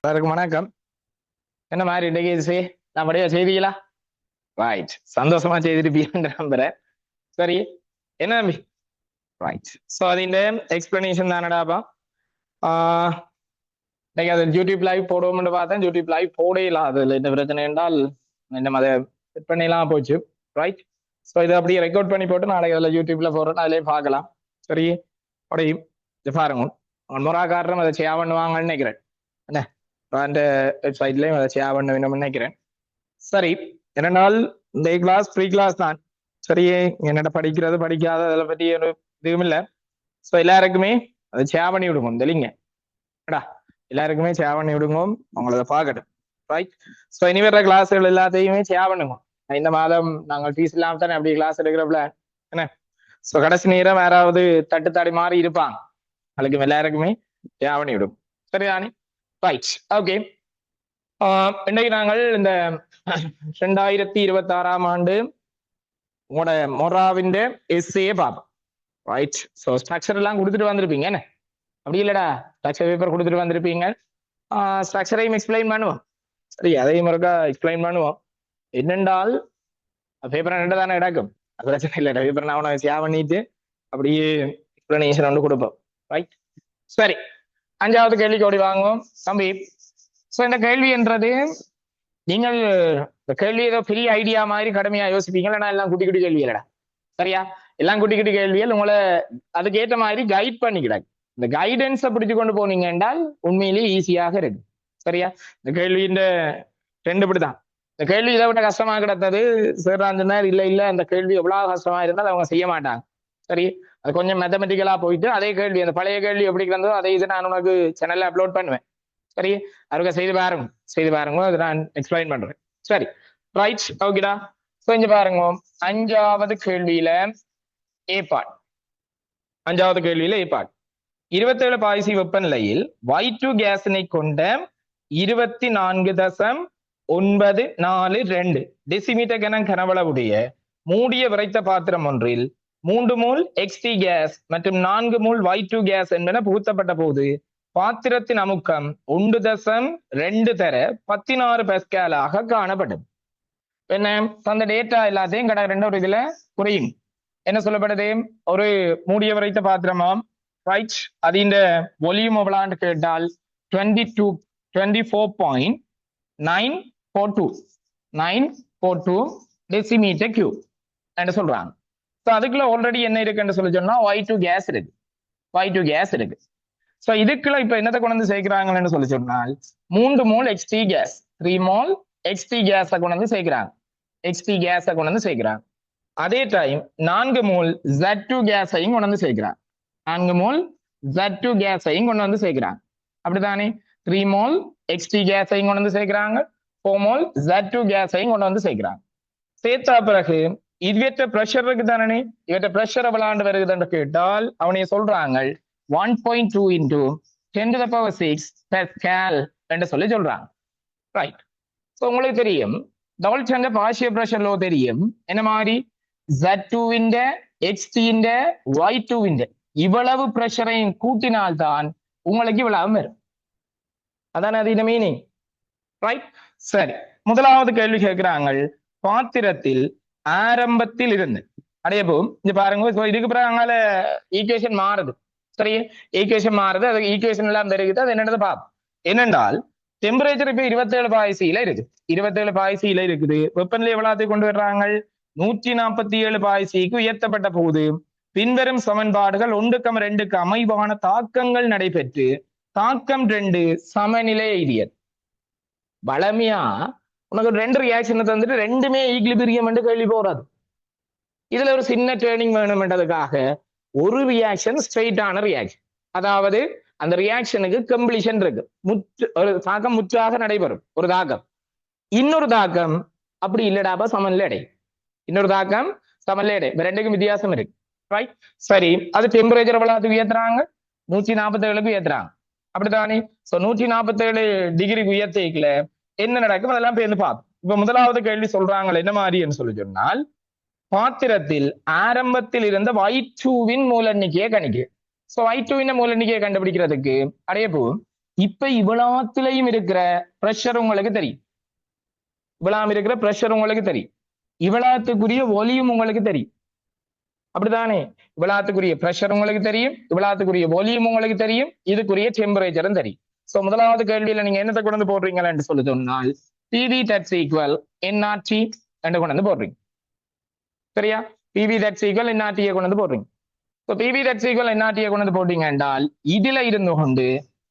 எல்லாருக்கும் வணக்கம். என்ன மாதிரி இன்றைக்கு நம்முடைய செய்திகளா? ரைட், சந்தோஷமா செய்திருப்பீங்க நம்புறேன். சரி, என்ன தம்பி? ரைட், ஸோ அதிண்ட எக்ஸ்பிளனேஷன் தானடாப்பா. இன்னைக்கு அது யூடியூப் லைவ் போடுவோம்னு பார்த்தேன். யூடியூப் லைவ் போடலாம். அதுல என்ன பிரச்சனை என்றால் நம்ம அதை செட் பண்ணிலாம் போச்சு. ரைட், ஸோ இதை அப்படியே ரெக்கார்ட் பண்ணி போட்டு நாளைக்கு அதில் யூடியூப்ல போடுறோம், அதிலே பார்க்கலாம். சரி, அப்படியே இது பாருங்க, முறா காரணம் அதை செய்ய பண்ணுவாங்கன்னு நினைக்கிறேன். என்ன அந்த வெப்சைட்லயும் அதை ஷேர் பண்ண வேணும்னு நினைக்கிறேன். சரி, என்னென்னால் இந்த கிளாஸ் ஃப்ரீ கிளாஸ் தான். சரி, என்னென்ன படிக்கிறது படிக்காத அதில் பற்றி ஒரு இதுவும் இல்லை. ஸோ எல்லாருக்குமே அதை ஷேர் பண்ணி விடுங்க தெரியங்க. எல்லாருக்குமே ஷேர் பண்ணி விடுங்க, அவங்கள பார்க்கட்டும். ரைட், ஸோ இனி வர்ற கிளாஸ்கள் எல்லாத்தையுமே ஷேர் பண்ணுங்க. இந்த மாதம் நாங்கள் ஃபீஸ் இல்லாம தானே அப்படி கிளாஸ் எடுக்கிறப்பல என்ன. ஸோ கடைசி நேரம் யாராவது தட்டுத்தாடி மாறி இருப்பாங்க, அதுக்கு எல்லாருக்குமே ஷேர் பண்ணி விடும். சரிதானே? Right, okay. இன்றைக்கு நாங்கள் இந்த 2026ஆம் ஆண்டு உங்களோட மொராவின் எஸ்ஏ பார்ப்போம். ரைட், ஸோ ஸ்ட்ரக்சர் எல்லாம் கொடுத்துட்டு வந்திருப்பீங்க என்ன? அப்படி இல்லடா, ஸ்ட்ரக்சர் பேப்பர் கொடுத்துட்டு வந்திருப்பீங்க. ஸ்ட்ரக்சரையும் எக்ஸ்பிளைன் பண்ணுவோம். சரி, அதையும் ஒருக்கா எக்ஸ்பிளைன் பண்ணுவோம். என்னென்றால் பேப்பர் ரெண்டு தானே கிடக்கும், அது பிரச்சனை இல்லை. பேப்பர் நான் உனக்கு ஷேர் பண்ணிட்டு அப்படியே எக்ஸ்பிளனேஷன் ஒன்று கொடுப்போம். ரைட், சரி, 5வது கேள்விக்கு ஓடி வாங்குவோம் தம்பி. ஸோ இந்த கேள்வி என்றது நீங்கள் இந்த கேள்வி ஏதோ பெரிய ஐடியா மாதிரி கடுமையா யோசிப்பீங்களா? நான் எல்லாம் குட்டி குட்டி கேள்வி இல்லடா. சரியா? எல்லாம் குட்டி குட்டி கேள்விகள் உங்களை அதுக்கு ஏற்ற மாதிரி கைட் பண்ணிக்கிறாங்க. இந்த கைடன்ஸை பிடிச்சு கொண்டு போனீங்க என்றால் உண்மையிலேயே ஈஸியாக இருக்கு. சரியா? இந்த கேள்வியின் ரெண்டு இப்படிதான். இந்த கேள்வி இதை விட கஷ்டமா கிடத்தது சேர்றாஞ்சினார். இல்ல இல்ல, அந்த கேள்வி எவ்வளவு கஷ்டமா இருந்தால் அவங்க செய்ய மாட்டாங்க. சரி, அது கொஞ்சம் மேத்தமெட்டிக்கலா போயிட்டு அதே கேள்வி, அந்த பழைய கேள்வி எப்படி கிடந்தோ அதே இது நான் உனக்கு சேனல்ல அப்லோட் பண்ணுவேன். சரி, அவருக்கு செய்து பாருங்க, அதை நான் எக்ஸ்பிளைன் பண்றேன். சரி, ரைட், ஓகேடா. இங்க பாருங்க, 5வது கேள்வியில ஏபாட். 5வது கேள்வியில ஏபாட் 27 பாய்சி வெப்பநிலையில் Y2 கேஸினை கொண்ட 24.942 டெசிமீட்டர் கன கனவளவுடைய மூடிய விரைத்த பாத்திரம் ஒன்றில் 3 மூல் XT கேஸ் மற்றும் 4 மூல் Y2 கேஸ் என்பன புகுத்தப்பட்ட போது பாத்திரத்தின் அமுக்கம் 1.2 தர 16 பெஸ்காலாக காணப்பட்டது. என்ன அந்த டேட்டா எல்லாத்தையும் கடை ஒரு இதுல புரியும். என்ன சொல்லப்படுது? ஒரு மூடிய விரைத்த பாத்திரமாம். ரைட், அது இந்த வால்யூம் எவ்வளோன்னு கேட்டால் 24.942 டெசிமீட்டர் கியூப் என்று சொல்றாங்க. ஸோ அதுக்குள்ள ஆல்ரெடி என்ன இருக்குன்னு சொல்லி சொன்னா Y2 கேஸ் இருக்கு. Y2 கேஸ் இருக்கு. ஸோ இதுக்குள்ள இப்ப என்னத்தை கொண்டு வந்து சேர்க்கிறாங்கன்னு சொல்லி சொன்னால் 3 mole XT gas, 3 mole XT கேஸை கொண்டு வந்து சேர்க்கிறாங்க. XT கேஸை கொண்டு வந்து சேர்க்கிறாங்க. அதே டைம் 4 மோல் Z2 கேஸையும் கொண்டு வந்து சேர்க்கிறாங்க. 4 மோல் Z2 கேஸையும் கொண்டு வந்து சேர்க்கிறாங்க. அப்படித்தானே? 3 மோல் XT கேஸையும் கொண்டு வந்து சேர்க்கிறாங்க. 4 மோல் Z2 கேஸையும் கொண்டு வந்து சேர்க்கிறாங்க. சேர்த்தா பிறகு இதுவற்ற பிரஷர் இருக்கு தானே? இவற்ற பிரஷர் விளையாண்டு வருகுதுன்னு கேட்டால் அவனைய சொல்றாங்க 1.2 into 10 to the power 6 Pascal என்று சொல்லி சொல்றாங்க. ரைட், ஸோ உங்களுக்கு தெரியும் டால்டன் பார்ஷியல் பிரஷர் லோ தெரியும். என்ன மாதிரி? Z2 XT Y2 இவ்வளவு பிரஷரையும் கூட்டினால்தான் உங்களுக்கு இவ்வளவு வரும். அதான அது இந்த மீனிங். ரைட், சரி, முதலாவது கேள்வி கேட்கிறாங்க, பாத்திரத்தில் ஆரம்பத்தில் இருந்து அடையப்போ இங்க பாருங்க. இதுக்கு பிறகு ஈக்குவேஷன் மாறுது. சரி, ஈக்குவேஷன் மாறுது. அது ஈக்குவேஷன் எல்லாம் பெருகுது. அது என்னது பார்ப்போம். என்னென்றால் டெம்பரேச்சர் இப்ப 27 பாய்சியில இருக்கு. 27 பாய்சியில இருக்குது. வெப்பநிலை எவ்வளவு கொண்டு வர்றாங்க? 147 பாய்சிக்கு உயர்த்தப்பட்ட போது பின்வரும் சமன்பாடுகள் 1,2க்கு அமைவான தாக்கங்கள் நடைபெற்று தாக்கம் 2 சமநிலை எய்தியது. பலமையா உனக்கு 2 ரியாக்ஷனை தந்துட்டு ரெண்டுமே ஈக்லிபிரியம் என்று கேள்வி போறாது. இதுல ஒரு சின்ன ட்ரைனிங் வேணும்ன்றதுக்காக ஒரு ரியாக்ஷன் ஸ்ட்ரெயிட்டான ரியாக்ஷன், அதாவது அந்த ரியாக்ஷனுக்கு கம்ப்ளீஷன் இருக்கு. ஒரு தாக்கம் முற்றாக நடைபெறும் ஒரு தாக்கம். இன்னொரு தாக்கம் அப்படி இல்லடாப்பா சமநிலை அடை. இன்னொரு தாக்கம் சமநிலை அடை. ரெண்டுக்கும் வித்தியாசம் இருக்கு. ரைட், சரி, அது டெம்பரேச்சர் எவ்வளவு உயர்த்துறாங்க? 147க்கு உயர்த்துறாங்க. அப்படித்தானே? சோ 147 டிகிரி உயர்த்திக்கல என்ன நடக்கும் அதெல்லாம் பேர்ந்து பார்ப்போம். இப்ப முதலாவது கேள்வி சொல்றாங்க என்ன மாதிரின்னு சொல்லி சொன்னால் பாத்திரத்தில் ஆரம்பத்தில் இருந்த Y2 மூல எண்ணிக்கையை கணிக்கு. சோ Y2 மூல எண்ணிக்கையை கண்டுபிடிக்கிறதுக்கு அடையப்போ இப்ப இவ்வளவுலயும் இருக்கிற பிரஷர் உங்களுக்கு தெரியும். இவ்வளவு இருக்கிற பிரஷர் உங்களுக்கு தெரியும். இவ்வளவுக்குரிய வால்யூம் உங்களுக்கு தெரியும். அப்படித்தானே? இவ்வளவுக்குரிய பிரஷர் உங்களுக்கு தெரியும், இவ்வளவுக்குரிய வால்யூம் உங்களுக்கு தெரியும், இதுக்குரிய டெம்பரேச்சரும் தெரியும். சோ முதலாவது கேள்வியில நீங்க என்னத்தை கொண்டு வந்து போடுறீங்கன்னு சொல்லி சொன்னால் PV that's equal nRT என்று கொண்டு வந்து போடுறீங்க. சரியா? PV that's equal nRT கொண்டு வந்து போடுறீங்க. So PV that's equal nRT கொண்டு வந்து போட்டீங்க என்றால் இதுல இருந்து கொண்டு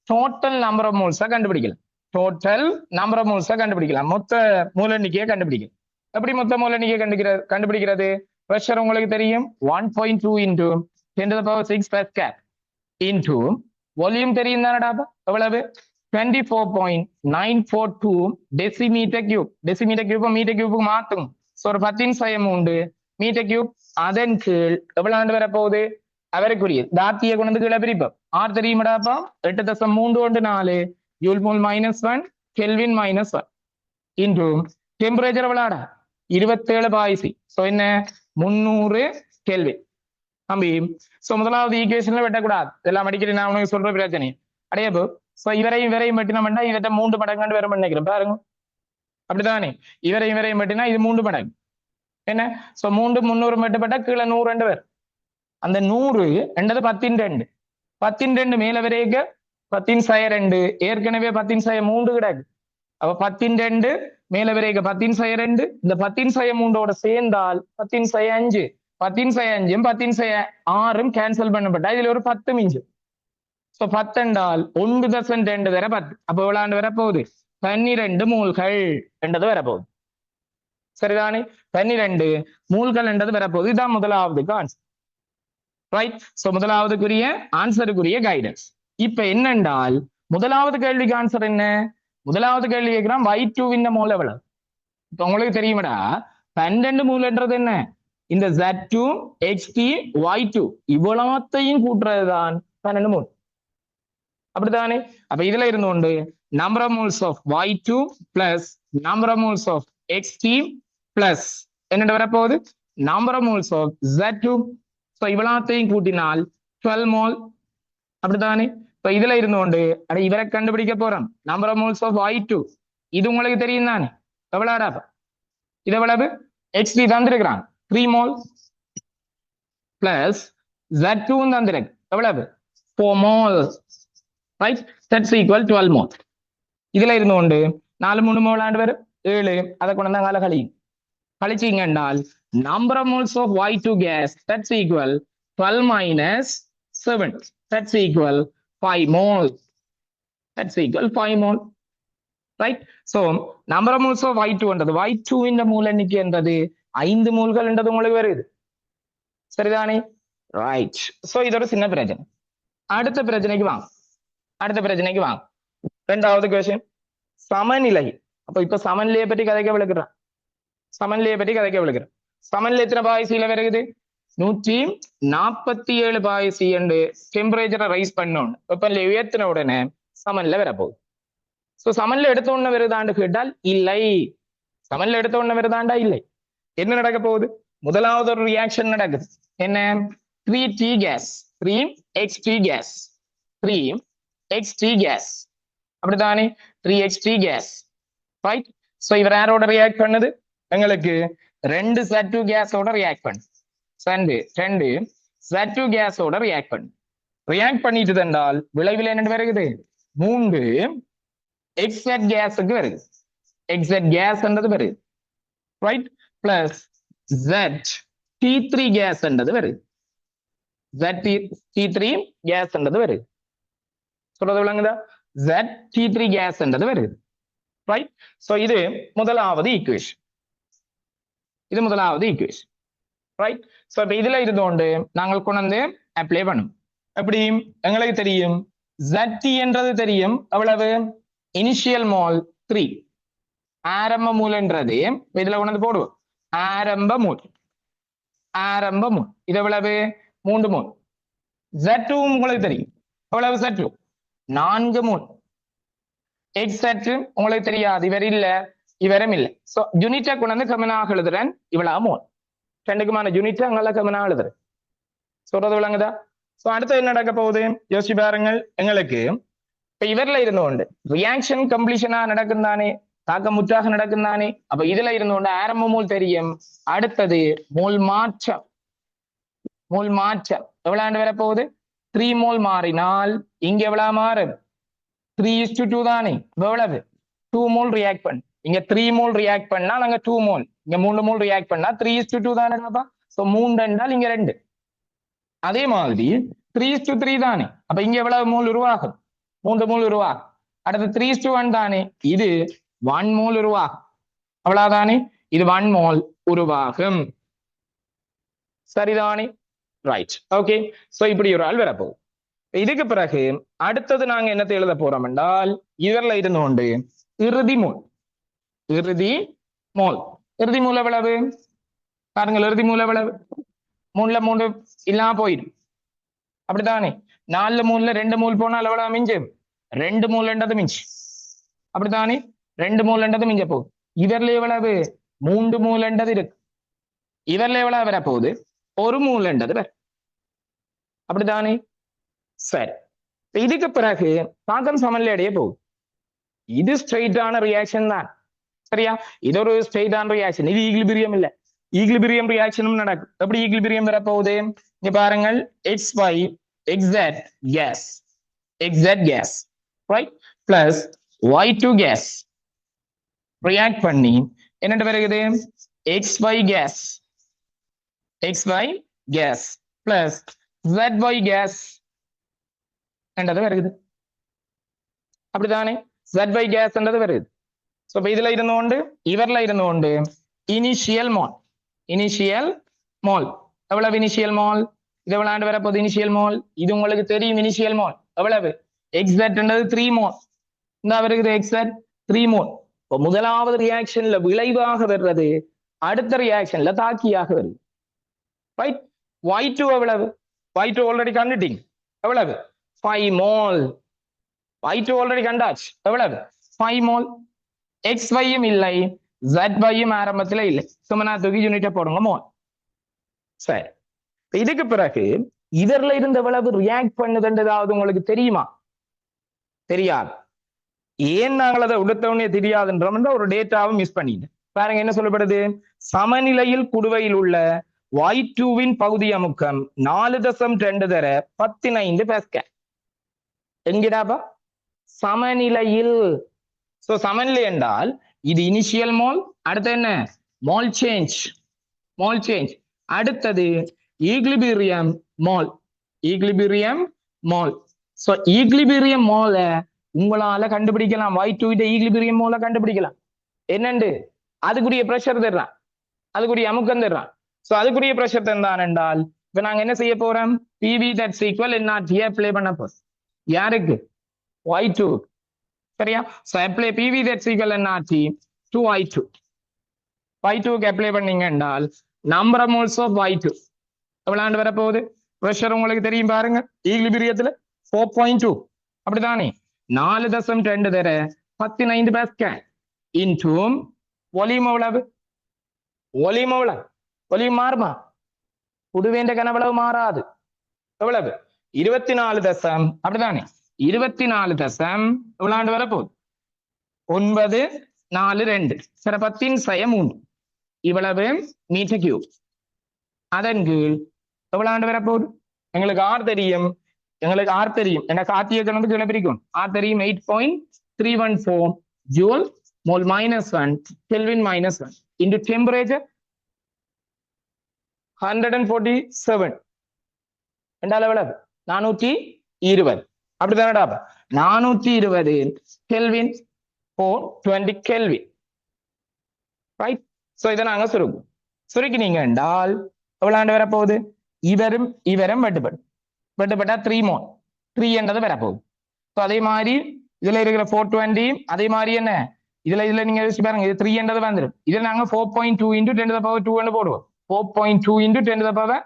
டோட்டல் நம்பர் ஆஃப் மோல்ஸை கண்டுபிடிக்கலாம். டோட்டல் நம்பர் ஆஃப் மோல்ஸை கண்டுபிடிக்கலாம். மொத்த மூல எண்ணிக்கையை கண்டுபிடிக்கலாம். எப்படி மொத்த மூல எண்ணிக்கையை கண்டுபிடிக்கிறது? பிரஷர் உங்களுக்கு தெரியும் 1.2 into 10 to the power 6 pascal into volume தெரியும் தானடா? எவ்வளவு? 24.942 decimetre cube. Decimetre cube metre கியூபுக்கு மாத்தும். ஸோ ஒரு 10^3 மீட்டர் கியூப். அதன் கீழ் எவ்வளவு ஆண்டு வரப்போகுது? அவருக்குரிய தாத்தியை கொண்டு வந்து கீழே பிரிப்போம். ஆர் தெரியுமாடாப்பா? 8.314 joule mole -1 kelvin -1 into temperature எவ்வளோடா? 27 ஸோ என்ன 300 கெல்வின். தம்பி சோ முதலாவது ஈக்குவேஷன்ல வெட்டக்கூடாது. இதெல்லாம் அடிக்கடி நான் உனக்கு சொல்ற பிரச்சனை அடையப்போ. சோ இவரையும் வெட்டினா இவற்றை 3 மடங்கு வரும் நினைக்கிறேன். பாருங்க, அப்படித்தானே? இவரையும் வெட்டினா இது 3 மடங்கு. என்ன? சோ 3 300 வெட்டப்பட்டா கீழே 100 பேர். அந்த 100 என்றது 10 10 மேல வரைக்க 10^2 ஏற்கனவே 10^3 கிடக்கு. அப்ப 10 மேல வரைக்க 10^2 இந்த 10^3 சேர்ந்தால் 10^5 10^5 10^6 கேன்சல் பண்ணப்பட்டா இதுல ஒரு 10 மிஞ்சும். சோ 10 என்றால் 1.2 வரை 10. அப்ப எவ்வளவு வரப்போகுது? 12 மூல்கள் என்றது வரப்போகுது. சரிதானே? 12 மூல்கள் என்றது வரப்போகுது. இதுதான் முதலாவதுக்கு ஆன்சர். ரைட்? சோ முதலாவதுக்குரிய ஆன்சருக்குரிய கைடன்ஸ். இப்ப என்னென்றால் முதலாவது கேள்விக்கு ஆன்சர் என்ன? முதலாவது கேள்வி கேட்கிறான் Y2 இந்த மூல் எவ்வளவு? இப்ப உங்களுக்கு தெரியுமாடா 12 மூல்ன்றது என்ன? இந்த Z2 XT Y2 இவ்வளத்தையும் கூட்டுறதுதான் 12 மூல். அப்படித்தானே? அப்ப இதுல இருந்து கொண்டு number of moles of Y2 plus number of moles of XT plus என்ன வரப்போகுது? Number of moles of Z2. So இவ்வளத்தையும் கூட்டினால் 12 மோல். அப்படித்தானே? இப்ப இதுல இருந்து கொண்டு இவரை கண்டுபிடிக்க போறோம். Number of moles of Y2 இது உங்களுக்கு தெரியும் தானே? எவ்வளவுடா? இது எவ்வளவு? XT தந்திருக்கிறான் 3 மோல் பிளஸ் Z2 தந்திருக்கு எவ்வளவு? 4 mole. Right? That's equal 12 mole. இதுல இருந்து கொண்டு 4 3 மோல் ஆண்டு வரும் 7. அதை கொண்டு வந்தா கால கழிச்சிங்க என்றால் number of moles of Y2 gas that's equal 12 minus 7 that's equal 5 mole. That's equal 5 mole. Right? So number of moles of Y2 என்றது Y2 இந்த மூல எண்ணிக்கை என்றது 5 மூல்கள் என்றது உங்களுக்கு வருது. சரிதானே? ரைட். சோ இது ஒரு சின்ன பிரச்சனை. அடுத்த பிரச்சனைக்கு வாங்க. இரண்டாவது क्वेश्चन சமநிலை. அப்ப இப்ப சமநிலையை பற்றி கதைக்க விளக்குறேன். சமநிலை எத்தனை பாய்சியில வருது? 147 பாய்சி என்று டெம்பரேச்சரை ரைஸ் பண்ணணும். வெப்பநிலை உயர்த்தின உடனே சமநிலை வரப்போகுது. சோ சமநிலை எடுத்த உடனே வருதாண்டு கேட்டால் இல்லை. சமநிலை எடுத்த உடனே வருதாண்டா இல்லை. என்ன நடக்க போகுது? முதலாவது ஒரு ரியாக்ஷன் நடக்குது. என்ன? 3T case 3XT case 3XT case. அப்படித்தானே? 3XT case. ரைட்? சோ இவர் யாரோட ரியாக்ட் பண்ணுது? எங்களுக்கு 2 Z2 கேஸோட ரியாக்ட் பண்ணு. 2 Z2 கேஸோட ரியாக்ட் பண்ணிட்டு தந்தால் விளைவில் என்ன வருகிறது? 3 XZ கேஸுக்கு வருது. XZ கேஸ் என்றது வருது. ரைட்? பிளஸ் ZT3 கேஸ் என்றது வருது. ZT3 கேஸ் என்றது வருது. சொல்றது விளங்குதா? ZT3 கேஸ் என்றது வருது. ரைட்? சோ இது முதலாவது ஈக்குவேஷன். ரைட்? சோ இப்ப இதுல இருந்தோண்டு நாங்கள் கொண்டு வந்து அப்ளை பண்ணும். எப்படி? எங்களுக்கு தெரியும் ZT என்றது தெரியும். எவ்வளவு? Initial mole 3. ஆரம்ப மூல் என்றது இதுல கொண்டு வந்து போடுவோம். ஆரம்ப மூல் இது எவ்வளவு? 3 மோல். Z2 உங்களுக்கு தெரியும். எவ்வளவு Z2? 4 மோல். XZ உங்களுக்கு தெரியாது. இவரும் இல்ல. சோ யூனிட்டை கொண்டு வந்து கமனாக எழுதுறேன். இவ்வளவு மோல். ரெண்டுக்குமான யூனிட் அங்கெல்லாம் கமனாக எழுதுறேன். சொல்றது விளங்குதா? சோ அடுத்து என்ன நடக்க போகுது யோசிச்சு பாருங்கள். எங்களுக்கு இப்ப இவர்ல இருந்தோண்டு ரியாக்ஷன் கம்ப்ளீஷனா நடக்கும் தானே, தாக்கமுற்றாக நடக்கும் தானே. அப்ப இதுல இருந்தோண்டு ஆரம்ப மோல் தெரியும். அடுத்தது மோல் மாற்றம். மோல் மாற்றம் எவ்வளவு வரப்போகுது? 3 மோல் மாறினால் இங்க எவ்வளவு மாறும்? 3:2 தானே. எவ்வளவு? 2 மோல் ரியாக்ட் பண்ணு. இங்க 3 மோல் ரியாக்ட் பண்ணா நாங்க 2 மோல், இங்க 3 மோல் ரியாக்ட் பண்ணா 3:2 தானேப்பா. சோ 3 என்றால் இங்க 2. அதே மாதிரி 3:3 தானே. அப்ப இங்க எவ்வளவு மோல் உருவாகும்? 3 மோல் உருவாகும். அடுத்து 3:1 தானே, இது 1 மோல் உருவாகும். அவ்வளவுதானே, இது 1 மோல் உருவாகும். சரிதானே? ரைட். ஓகே. சோ இப்படி ஒரு ஆள் வரப்போகுது. இதுக்கு பிறகு அடுத்தது நாங்க என்னத்தை எழுத போறோம் என்றால், இவர்ல இருந்தோண்டு இறுதி மோல். இறுதி மோல். இறுதி மூல எவ்வளவு பாருங்கள்? இறுதி மூல எவ்வளவு? 3ல 3 இல்லாம போயிடும். அப்படித்தானே. 4 3ல 2 மூல் போனால் எவ்வளவு மிஞ்சும்? 2 மூலன்றது மிஞ்சு. அப்படித்தானே. 2 மூலன்றது மிஞ்ச போகுது. இவர்ல எவ்வளவு? 3 மூலன்றது இருக்கு. இவர்ல எவ்வளவு வர போகுது? 1 மூலன்றது வர. அப்படித்தானே. சரி. இதுக்கு பிறகு தாக்கம் சமநிலை அடைய போகுது. இது ஸ்ட்ரெயிட்டான ரியாக்ஷன் தான். சரியா? இது ஒரு ஸ்ட்ரெயிட்டான ரியாக்ஷன். இது ஈக்லிபிரியம் இல்ல. ஈக்லிபிரியம் ரியாக்ஷனும் நடக்கும். எப்படி ஈக்லிபிரியம் வரப்போகுது? இங்க பாருங்கள், XY XZ gas, XZ gas, right, plus Y2 gas react பண்ணி என்னட்டு வருகுது? XY gas, XY gas plus ZY gas என்றது வருகுது. அப்படித்தானே. ZY gas என்றது வருது. சோ இப்ப இதுல இருந்தோண்டு இவர்ல இருந்தோண்டு இனிஷியல் மோல். இனிஷியல் மோல் எவ்வளவு? இனிஷியல் மோல் இது எவ்வளவு வரப்போகுது? இனிஷியல் மோல் இது உங்களுக்கு தெரியும். இனிஷியல் மோல் எவ்வளவு? எக்ஸாக்ட்ன்றது 3 மோல். இந்த வருகிறது எக்ஸாக்ட் 3 மோல். இப்போ முதலாவது ரியாக்ஷன்ல விளைவாக வர்றது அடுத்த ரியாக்ஷன்ல தாக்கியாக வருது. ரைட். Y2 எவ்வளவு? Y2 already கண்டுட்டீங்க. எவ்வளவு? 5 மோல். Y2 already கண்டாச்சு. எவ்வளவு? 5 மோல். XYயும் இல்லை, ZYயும் ஆரம்பத்துல இல்லை. சுமனா தூக்கி யூனிட்டை போடுங்க மோல். சரி. இதுக்கு பிறகு இதர்ல இருந்த எவ்வளவு ரியாக்ட் பண்ணுதுன்றதாவது உங்களுக்கு தெரியுமா? தெரியாது. ஏன் நாங்கள் அதை உடுத்தவனே தெரியாதுன்றோம் ஒரு டேட்டாவை மிஸ் பண்ணிட்டேன். பாருங்க என்ன சொல்லப்படுது? சமநிலையில் குடுவையில் உள்ள Y2வின் பகுதி அமுக்கம் 4.2 தர 15 பாஸ்கல். எங்கிடாப்பா? சமநிலையில். சோ சமநிலை என்றால் இது இனிஷியல் மோல். அடுத்து என்ன? Mole change. Mole change. அடுத்தது equilibrium mole. Equilibrium mole. So equilibrium மோல உங்களால கண்டுபிடிக்கலாம். Y2 ஈக்லிபிரியம் மோல கண்டுபிடிக்கலாம். என்னண்டு? அதுக்குரிய பிரஷர் தர்றான், அதுக்குரிய அமுக்கம் தர்றான். சோ அதுக்குரிய பிரஷர் தந்தான் என்றால் இப்ப நாங்க என்ன செய்ய போறோம்? PV that's equal NRT apply பண்ண போறோம். யாருக்கு? Y2. சரியா? So apply PV that's equal NRT to Y2. Y2க்கு அப்ளை பண்ணீங்க என்றால் number of moles of Y2 எவ்வளவு வரப்போகுது? பிரஷர் உங்களுக்கு தெரியும் பாருங்க. ஈக்லிபிரியத்துல 4.2. அப்படித்தானே. 4.2 தர 15 பாஸ்கல் இன்டு வால்யூம் எவ்வளவு? வால்யூம் எவ்வளவு? வால்யூம் மாறுமா? குடுவேண்ட கனவளவு மாறாது. எவ்வளவு? 24 தசம். அப்படித்தானே. 24 தசம் எவ்வளவு வரப்போகுது? 942 சரி 10⁻3 இவ்வளவு மீட்டர் கியூப். அதன் கீழ் எவ்வளவு வரப்போகுது? எங்களுக்கு ஆர் தெரியும். எங்களுக்கு ஆர் தெரியும். எனக்கு ஆர்த்திய கணக்கு கீழே பிரிக்கும். ஆர் தெரியும் 8.314 joule mole -1 kelvin -1 into temperature 147 என்றால் எவ்வளவு? 420. அப்படித்தானடா? 420 கெல்வின் 420 கெல்வின். ரைட். சோ இதை நாங்க சுருக்கும். சுருக்கினீங்க என்றால் எவ்வளவு வரப்போகுது? இவரும் இவரும் வெட்டுப்படும். வெட்டுப்பட்டா 3 மோல். 3 என்றது வரப்போகுது. ஸோ அதே மாதிரி இதுல இருக்கிற 420 அதே மாதிரி என்ன இதுல நீங்க யோசிச்சு பாருங்க. இது 3 என்றது வந்துடும். இதுல நாங்க 4.2 into 10⁻²ன்னு போடுவோம். 4.2 into 10⁻².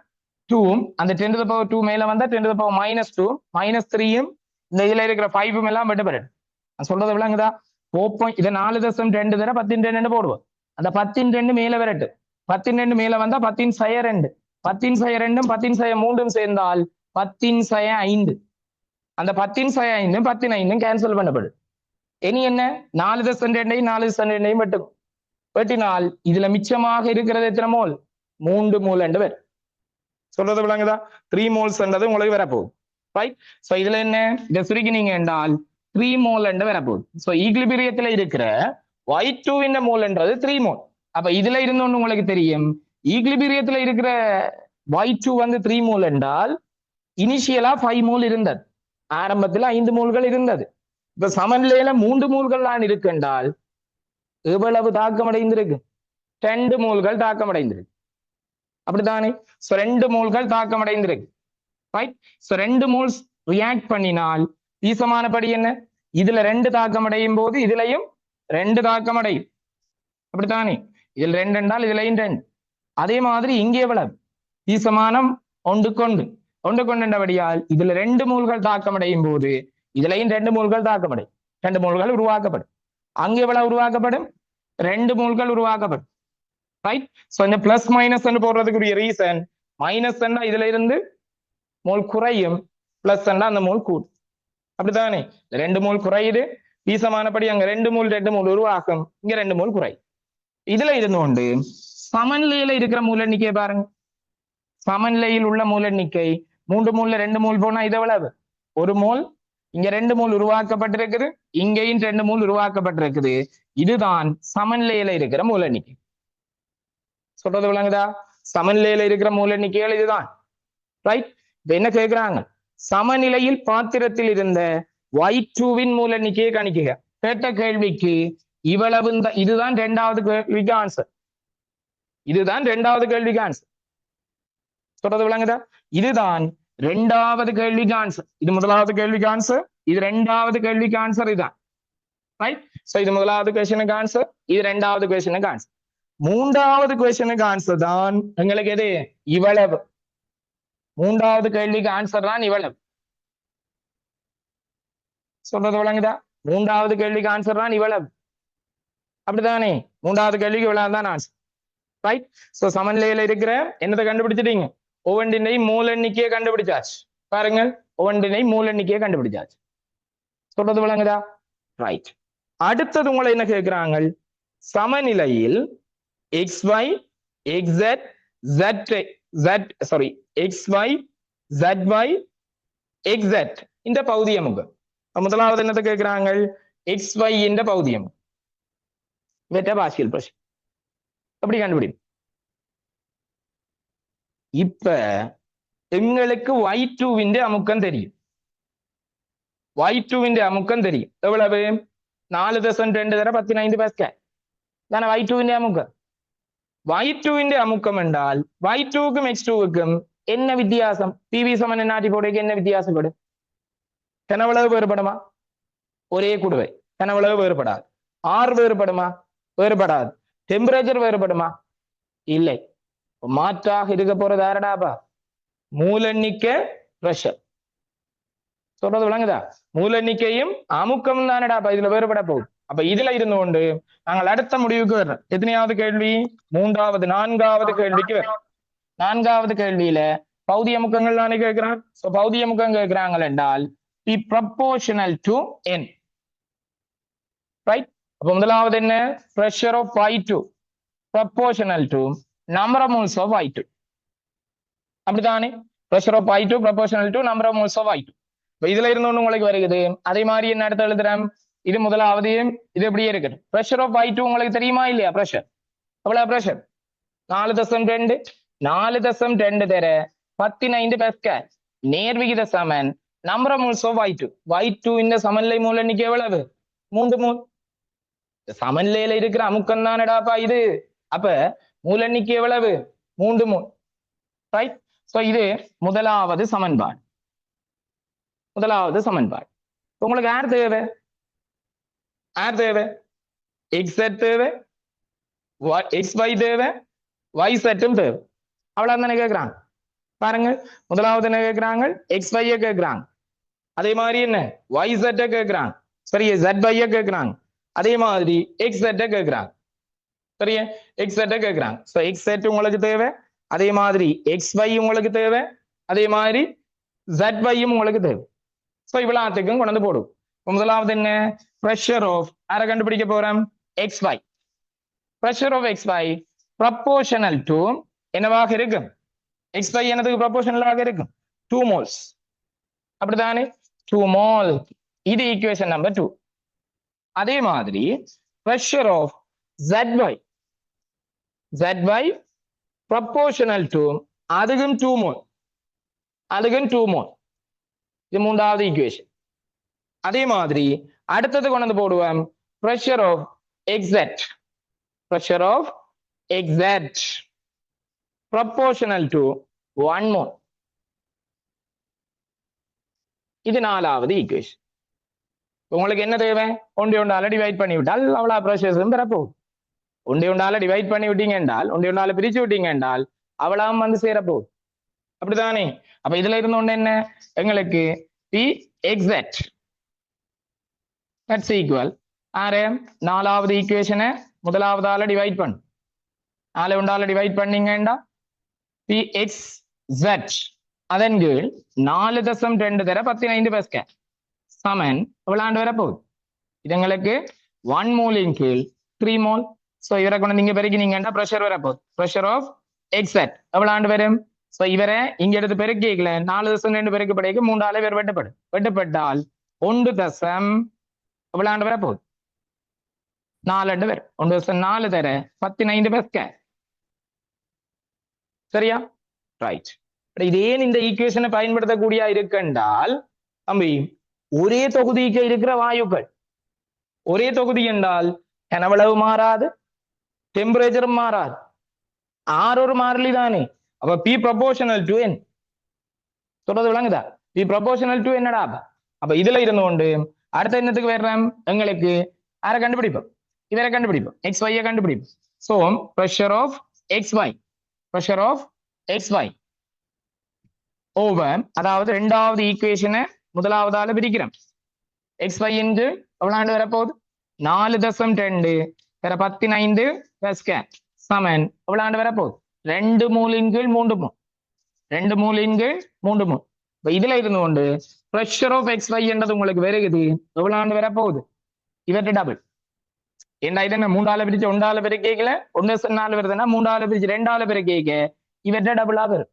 அந்த 10⁻2 மேல வந்தா 10⁻−2 -3யும் இந்த இதுல இருக்கிற 5 எல்லாம் வெட்டுப்படும். நான் சொல்றது எவ்வளவுங்கதா? 4. இதை 4.2 தர 10 போடுவோம். அந்த 10 மேல வரட்டு. 10 மேல வந்தா 10⁻2 10⁻2 10⁻3 சேர்ந்தால் 10⁻5 அந்த 10 10 கேன்சல் பண்ணப்படும். இனி என்ன 4 வெட்டும். வெட்டினால் இதுல மிச்சமாக இருக்கிறது எத்தனை மோல்? 3 மோல் என்று வரும். சொல்றது விளங்குதா? 3 மோல்ஸ் என்றது உங்களுக்கு வரப்போகுது. ரைட். சோ இதுல என்ன இதை சுருக்கினீங்க என்றால் 3 மோல் என்று வரப்போகுது. சோ ஈக்லிபிரியத்துல இருக்கிற Y2 இந்த மோல் என்றது 3 மோல். அப்ப இதுல இருந்தோன்னு உங்களுக்கு தெரியும் ஈக்லிபிரியத்துல இருக்கிற Y2 வந்து 3 மோல் என்றால் இனிஷியலா 5 மோல் இருந்தது. ஆரம்பத்துல 5 மோல்கள் இருந்தது. இப்ப சமநிலையில 3 மோல்கள் தான் இருக்கு என்றால் எவ்வளவு தாக்கம் அடைந்திருக்கு? 2 மோல்கள் தாக்கம் அடைந்திருக்கு. அப்படித்தானே? சோ 2 மோல்கள் தாக்கம் அடைந்திருக்கு. ரைட். சோ 2 மோல்ஸ் ரியாக்ட் பண்ணினால் வீசமானபடி என்ன? இதுல 2 தாக்கம் அடையும் போது இதுலயும் 2 தாக்கம் அடையும். அப்படித்தானே? இதில் 2 என்றால் இதுலயும் 2. அதே மாதிரி இங்கே எவ்வளவு வீசமானம் ஒன்று கொண்டபடியால் இதுல 2 மோல்கள் தாக்கம் அடையும் போது இதுலயும் 2 மோல்கள் தாக்கம் அடையும். 2 மோல்கள் உருவாக்கப்படும். அங்கே எவ்வளவு உருவாக்கப்படும்? 2 மோல்கள் உருவாக்கப்படும். ரைட். சோ இந்த பிளஸ் மைனஸ் போடுறதுக்குரிய ரீசன் மைனஸ் இதுல இருந்து மோல் குறையும், பிளஸ் அந்த மோல் கூடும். அப்படித்தானே? 2 மோல் குறையுது, வீசமானபடி அங்க 2 மோல் உருவாக்கும், இங்க 2 மோல் குறை. இதுல இருந்து கொண்டு சமநிலையில இருக்கிற மூல எண்ணிக்கை பாருங்க. சமநிலையில் உள்ள மூல எண்ணிக்கை 3 மோல்ல 2 மோல் போனா இது எவ்வளவு? 1 மோல். இங்க 2 மோல் உருவாக்கப்பட்டிருக்குது, இங்கேயும் 2 மோல் உருவாக்கப்பட்டிருக்குது. இதுதான் சமநிலையில இருக்கிற மூல எண்ணிக்கை. சொல்றது விளங்குதா? சமநிலையில இருக்கிற மூல எண்ணிக்கைகள் இதுதான். ரைட். இப்ப என்ன கேட்கிறாங்க? சமநிலையில் பாத்திரத்தில் இருந்த Y2வின் மூல எண்ணிக்கையை கணிக்குக. கேட்ட கேள்விக்கு இவ்வளவு. இதுதான் 2வது கேள்விக்கு ஆன்சர். இதுதான் 2வது கேள்விக்கு ஆன்சர். சொல்றது விளங்குதா? இதுதான் 2வது கேள்விக்கு ஆன்சர். இது 1வது கேள்விக்கு ஆன்சர், இது 2வது கேள்விக்கு ஆன்சர். இதுதான். ரைட். சோ இது 1வது क्वेश्चனுக்கு ஆன்சர், இது 2வது क्वेश्चனுக்கு ஆன்சர். 3வது क्वेश्चனுக்கு ஆன்சர் தான் எங்களுக்கு எது? இவ்வளவு. 3வது கேள்விக்கு ஆன்சர் தான் இவ்வளவு. சொல்றது விளங்குதா? 3வது கேள்விக்கு ஆன்சர் தான் இவ்வளவு. அப்படித்தானே? 3வது கேள்விக்கு இவ்வளவு தான் ஆன்சர். ரைட். சோ சமநிலையில இருக்கிற என்னத்தை கண்டுபிடிச்சிட்டீங்க? ஒவ்வொன்றினையும் மூல எண்ணிக்கையை கண்டுபிடிச்சாச்சு. பாருங்க, ஒவ்வொன்றினையும் மூல எண்ணிக்கையை கண்டுபிடிச்சாச்சு. சொல்றது விளங்குதா? ரைட். அடுத்தது உங்களை என்ன கேட்கிறாங்க? சமநிலையில் XY XZ XY ZY XZ இந்த பகுதியமுகம். முதலாவது என்னத்தை கேட்கிறாங்க? XY இந்த பகுதியம். பாசியல் பிரஷர் எப்படி கண்டுபிடிக்கும்? இப்ப எங்களுக்கு Y2வின் அமுக்கம் தெரியும். Y2வின் அமுக்கம் தெரியும். எவ்வளவு? 4.2 தர 15 பாஸ்கல் தானே Y2வின் அமுக்கம். Y2வின் அமுக்கம் என்றால் Y2க்கும் X2க்கும் என்ன வித்தியாசம்? PV சமன் என்னாட்டி போடுறதுக்கு என்ன வித்தியாசப்படும்? கனவளவு வேறுபடுமா? ஒரே கூடுவை. கனவளவு வேறுபடாது. R வேறுபடுமா? வேறுபடாது. டெம்பரேச்சர் வேறுபடுமா? இல்லை. மாற்றாக இருக்க போறது யாரடாப்பா? மூல எண்ணிக்கை, பிரஷர். சொல்றது விளங்குதா? மூல எண்ணிக்கையும் அமுக்கம் தானடாப்பா இதுல வேறுபட போகுது. அப்ப இதுல இருந்து கொண்டு நாங்கள் அடுத்த முடிவுக்கு வர்றோம். எத்தனையாவது கேள்வி? 4வது கேள்விக்கு வர்றோம். 4வது கேள்வியில பகுதி அமுக்கங்கள் தானே கேட்கிறான். சோ பகுதி அமுக்கம் கேட்கிறாங்க என்றால் P proportional to N. Right. அப்ப முதலாவது என்ன? pressure of Y2 proportional to number of moles of Y2. அப்படித்தானே? pressure of Y2 proportional to number of moles of Y2. இப்ப இதுல இருந்து ஒண்ணு உங்களுக்கு வருகிறது. அதே மாதிரி என்ன அடுத்து எழுதுறேன்? இது முதலாவது, இது எப்படியே இருக்கு. pressure of Y2 உங்களுக்கு தெரியுமா இல்லையா? பிரஷர் எவ்வளவு? பிரஷர் 4.2 4.2 தர 15 பாஸ்கல் நேர்விகித சமன் number of moles of Y2 இந்த சமநிலை மூல எண்ணிக்கை எவ்வளவு? 3 மோல். சமநிலையில இருக்கிற அமுக்கம் தானடாப்பா இது. அப்ப மூல எண்ணிக்கை எவ்வளவு? 3 மோல். ரைட். சோ இது முதலாவது சமன்பாடு. முதலாவது சமன்பாடு. உங்களுக்கு யார் தேவை? யார் தேவை? XZ தேவை, XY தேவை, YZ தேவை. அவ்வளவு தானே கேட்கிறாங்க. பாருங்க, முதலாவது என்ன கேட்கிறாங்க? XY கேட்கிறாங்க. அதே மாதிரி என்ன? YZ கேட்கிறாங்க. சரி, ZY கேட்கிறாங்க. அதே மாதிரி XZ கேட்கிறாங்க. சரியா? XZ கேட்கிறாங்க. சோ XZ உங்களுக்கு தேவை, அதே மாதிரி XY உங்களுக்கு தேவை, அதே மாதிரி ZY உங்களுக்கு தேவை. சோ இவ்வளவுக்கும் கொண்டு வந்து போடும். முதலாவது என்ன? பிரஷர் ஆஃப் யாரை கண்டுபிடிக்க போறோம்? XY. Pressure of XY proportional to என்னவாக இருக்கும்? XY என்னதுக்கு ப்ரொபோர்ஷனலாக இருக்கும்? 2 moles. அப்படிதானே? 2 mol. இது ஈக்குவேஷன் நம்பர் 2. அதே மாதிரி pressure of ZY proportional to அதுக்கும் 2 mol. இது மூன்றாவது ஈக்குவேஷன். அதே மாதிரி அடுத்தது கொண்டு வந்து போடுவோம் pressure of XZ proportional to 1 mol. இது நாலாவது ஈக்குவேஷன். உங்களுக்கு என்ன தேவை? ஒன்றால டிவைட் பண்ணி விட்டால் அவ்வளவு ப்ரெஷர்ஸும் பெறப்போகுது. ஒன்றால டிவைட் பண்ணி விட்டீங்க என்றால், ஒன்றால பிரிச்சு விட்டீங்க என்றால் அவ்வளவு வந்து சேரப்போகுது. அப்படிதானே? அப்ப இதுல இருந்து ஒண்ணு என்ன? எங்களுக்கு PXZ that's equal நாலாவது ஈக்குவேஷனை முதலாவதால டிவைட் பண்ணு. 4 ஒன்றால டிவைட் பண்ணீங்கன்னா PXZ அதன் கீழ் 4.2 தர 15 பெஸ்கேல் சமன் எவ்வளவு வரப்போகுது? இது எங்களுக்கு 1 மோலின் கீழ் 3 மோல். சோ இவரை கொண்டு நீங்க பெருக்கினீங்கன்னா பிரஷர் வரப்போகுது. பிரஷர் ஆஃப் XZ எவ்வளவு வரும்? சோ இவரை இங்க எடுத்து பெருக்கிக்கல 4.2 பெருக்கப்படைக்கு 3 இவர் வெட்டப்பட்டால் 1 எவ்வளவு வரப்போகுது? 4 வரும். 1.4 தர 15 பெஸ்கேல். சரியா? ரைட். இது ஏன் இந்த ஈக்குவேஷனை பயன்படுத்தக்கூடிய இருக்குன்றால் தம்பி ஒரே தொகுதிக்கு இருக்கிற வாயுக்கள் ஒரே தொகுதி என்றால் கனவளவு மாறாது, டெம்பரேச்சரும் மாறாது, ஒரு மாறிலி தானே. அப்ப P proportional to N சொல்றது விளங்குதா? P proportional to என்னடா? அப்ப இதுல இருந்து கொண்டு அடுத்த என்னத்துக்கு வர்றோம்? எங்களுக்கு யாரை கண்டுபிடிப்போம்? இவரை கண்டுபிடிப்போம். XY கண்டுபிடிப்போம். So pressure of XY over அதாவது இரண்டாவது ஈக்குவேஷனை முதலாவதால பிரிக்கிறோம். XY என்று எவ்வளவு வரப்போகுது? 4.2 தர 15 பெஸ்கேல் சமன் எவ்வளவு வரப்போகுது? 2 மோலின் கீழ் 3 மோல். இப்ப இதுல இருந்து கொண்டு பிரஷர் ஆஃப் XY என்றது உங்களுக்கு வருகுது எவ்வளவு வரப்போகுது? இவற்றை டபுள். என்ன இது? 3ஆல பிரிச்சு 1ஆல பெருக்கல 1.4 வருதுன்னா 3ஆல பிரிச்சு 2ஆல பெருக்க இவற்றை டபுளா வரும்.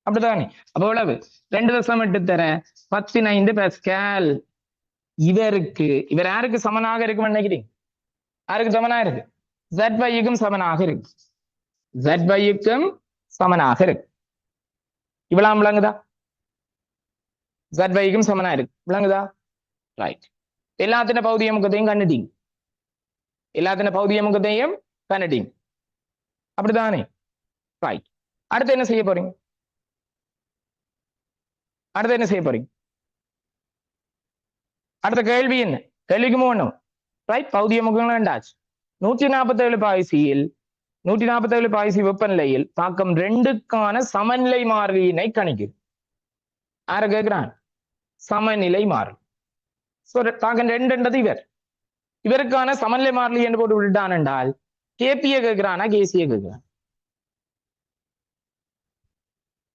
அப்படித்தானே? அப்ப எவ்வளவு? 2.8 தர 15 பெஸ்கேல். இவர் யாருக்கு சமனாக இருக்கும் நினைக்கிறீங்க? யாருக்கு சமனாக இருக்கு? ZYக்கும் சமனாக இருக்கு. இவ்வளவு விளங்குதா? ZYக்கும் சமனா இருக்கு. விளங்குதா? ரைட். எல்லாத்தின பௌதிக முகத்தையும் கண்டுட்டீங்க. அப்படித்தானே? ரைட். அடுத்து என்ன செய்ய போறீங்க? அடுத்த கேள்வி என்ன? கேள்விக்கு போகணும். ரைட். பௌதிக முகங்கள் ரெண்டாச்சு. 147 பாய்சி வெப்பநிலையில் தாக்கம் 2க்கான சமநிலை மாறிலியினை கணிக்குது. யார கேட்கிறான்? சமநிலை மாறிலி. தாக்கம் 2 இவருக்கான சமநிலை மாறிலி என்று போட்டு விட்டுட்டான் என்றால் KP கேட்கிறானா KC கேட்கிறான்?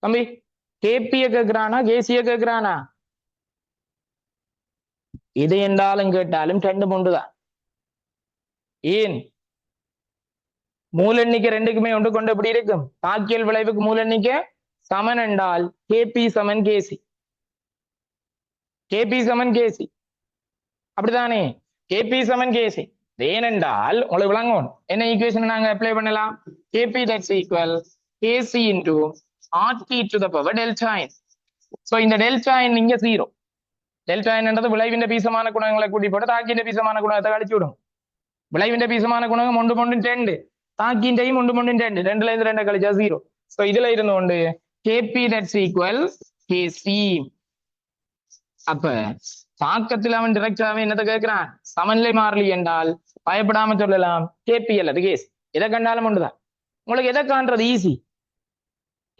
தம்பி KP கேட்கிறானா KC கேட்கிறானா? எது என்றாலும் கேட்டாலும் 2 ஒன்றுதான். ஏன்? மூல எண்ணிக்கை 2க்குமே ஒன்று கொண்டு எப்படி இருக்கும்? தாக்கியல் விளைவுக்கு மூல எண்ணிக்கை சமன் என்றால் KP சமன் KC. அப்படித்தானே? KP சமன் KC. ஏனென்றால் உங்களுக்கு விளங்கும் என்ன ஈக்குவேஷன் நாங்க அப்ளை பண்ணலாம்? KP that's equal KC into RT to the power delta n. So இந்த delta n இங்க 0. delta n என்றது விளைவின் பீசமான குணங்களை கூட்டி போட்டு தாக்கியின் பீசமான குணத்தை கழிச்சு விடும். விளைவின் பீசமான குணம் 1 தாக்கின்றையும் 1 2 2ல இருந்து 2 கழிச்சா 0. சோ இதுல இருந்து கொண்டு KP that's equal KC. அப்ப தாக்கத்தில் அவன் டிரெக்டாவே என்னத்தை கேட்கிறான்? சமநிலை மாறிலி என்றால் பயப்படாம சொல்லலாம் KP அல்லது KC. எதை கண்டாலும் ஒன்றுதான். உங்களுக்கு எதை காண்றது ஈஸி?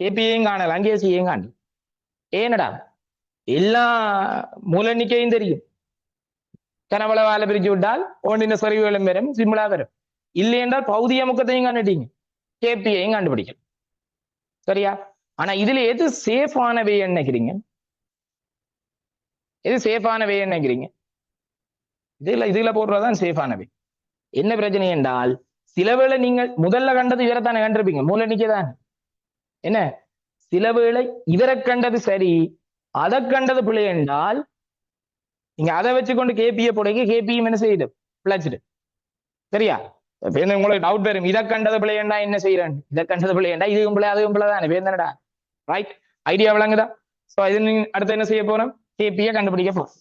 KPயையும் காணலாம் KCயையும் காணலாம். ஏனடா? எல்லா மூல எண்ணிக்கையும் தெரியும். கனவளவால பிரிச்சு விட்டால் ஒன்றின சரிவுகளும் வரும், சிம்பிளா வரும். இல்லை என்றால் பௌதிக முக்கத்தையும் கண்டுட்டீங்க, KPயையும் கண்டுபிடிக்கணும். சரியா? ஆனா இதுல எது சேஃபானவை நினைக்கிறீங்க? எது சேஃபான வே நினைக்கிறீங்க? இதுல போடுறதுதான் சேஃபான வே. என்ன பிரச்சனை என்றால் சில வேளை நீங்கள் முதல்ல கண்டது இவரைத்தானே கண்டிருப்பீங்க, மூல நிக்கதான். என்ன சில வேளை இவரை கண்டது சரி, அதை கண்டது பிழை என்றால் நீங்க அதை வச்சுக்கொண்டு கேபியை போடுங்க, கேபியும் என்ன செய்யுது பிழைச்சிட்டு. சரியா? உங்களுக்கு டவுட் வரும், இதை கண்டது பிள்ளையண்டா என்ன செய்யறேன், இதை கண்டது பிள்ளையண்டா இதுவும் பிள்ளை அதுவும் பிள்ளை தானே வேந்தனடா. ரைட், ஐடியா விளங்குதா? சோ இது அடுத்து என்ன செய்ய போறோம், கேபியை கண்டுபிடிக்க போறோம்.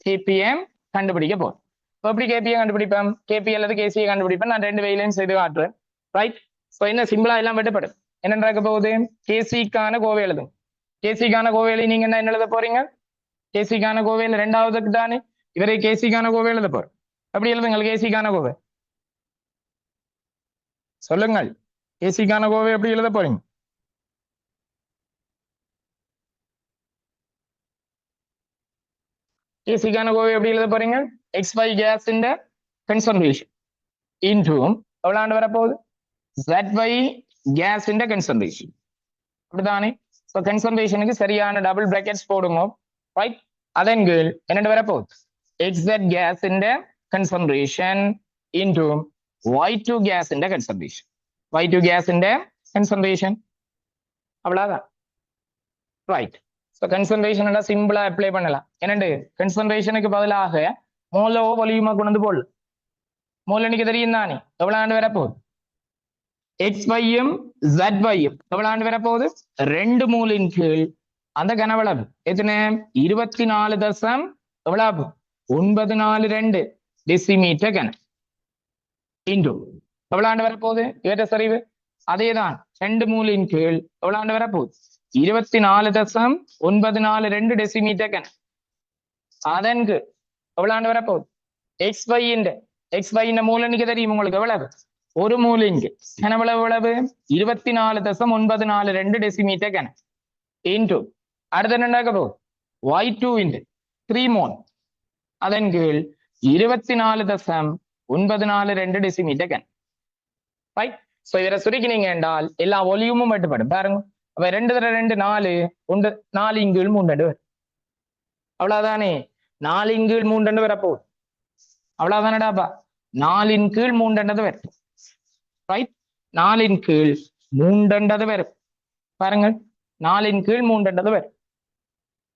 கேபியை கண்டுபிடிக்க போறோம். எப்படி கேபியை கண்டுபிடிப்பேன், கேபி அல்லது கேசியை கண்டுபிடிப்பேன். நான் ரெண்டு வகையிலையும் செய்து காட்டுறேன். ரைட், சோ என்ன சிம்பிளா எல்லாம் வெட்டப்படும். என்ன நடக்க போகுது, கேசிக்கான கோவை எழுதும். கேசிக்கான கோவையில நீங்க என்ன எழுத போறீங்க, கேசிக்கான கோவையில ரெண்டாவதுக்கு தானே இவரை கேசிக்கான கோவை எழுத போறோம். அப்படி எழுதுங்கள் கேசிக்கான கோவை. சொல்லுங்கள், கேசிக்கான கோவை எப்படி எழுத போறீங்க? கேசிக்கான கோவை எப்படி எழுத போறீங்க? XY கேஸ் இந்த கன்சன்ட்ரேஷன் இன்டும் எவ்வளவு ஆண்டு வரப்போகுது, ZY கேஸ் இந்த கன்சன்ட்ரேஷன். அப்படித்தானே? ஸோ கன்சன்ட்ரேஷனுக்கு சரியான டபுள் பிராக்கெட்ஸ் போடுங்க. ரைட், அதன் கீழ் என்னென்ன வரப்போகுது, XZ கேஸ் இந்த கன்சன்ட்ரேஷன் இன்டும் Y2 கேஸ் இந்த கன்சன்ட்ரேஷன். Y2 கேஸ் இந்த கன்சன்ட்ரேஷன் அவ்வளவுதான். ரைட், ஸோ கன்சன்ட்ரேஷன் எல்லாம் சிம்பிளா அப்ளை பண்ணலாம். என்னண்டு கன்சன்ட்ரேஷனுக்கு பதிலாக மோலோ வலியுமா கொண்டு போடலாம். மோலனுக்கு தெரியும் தானே எவ்வளவு ஆண்டு வரப்போகுது, XYயும் ZYயும் எவ்வளவு ஆண்டு வரப்போகுது, 2 மூலின் கீழ் அந்த கனவளவு எத்தனை 24 தசம் எவ்வளவு 942 டெசிமீட்டர் கன இன்டு எவ்வளவு ஆண்டு வரப்போகுது இவற்ற சரிவு. அதேதான் 2 மூலின் கீழ் எவ்வளவு ஆண்டு வரப்போகுது 24 தசம் 942 டெசிமீட்டர் கன. அதற்கு எவ்வளவு ஆண்டு வரப்போகுது XY மூலனுக்கு தெரியும் உங்களுக்கு எவ்வளவு, ஒரு மூலிங்கு கனவளவு எவ்வளவு 24 தசம் 942 டெசிமீட்டர் கன இன்டு அடுத்த என்ன போகுது Y2 3 மோல் அதன் கீழ் 24 தசம் 942 டெசிமீட்டர் கன. ரைட், சோ இவரை சுருக்கினீங்க என்றால் எல்லா ஒலியுமும் மட்டுப்படும் பாருங்க. அப்ப 2 தர 2 4 1 4 இங்கீழ் 3 வரும். அவ்வளவுதானே, 4 இங்கீழ் 3 வரப்போகுது. அவ்வளவுதானடாப்பா, 4 கீழ் 3 வரும். ரைட், 4 கீழ் 3 வரும். பாருங்கள், 4 கீழ் 3 வரும்.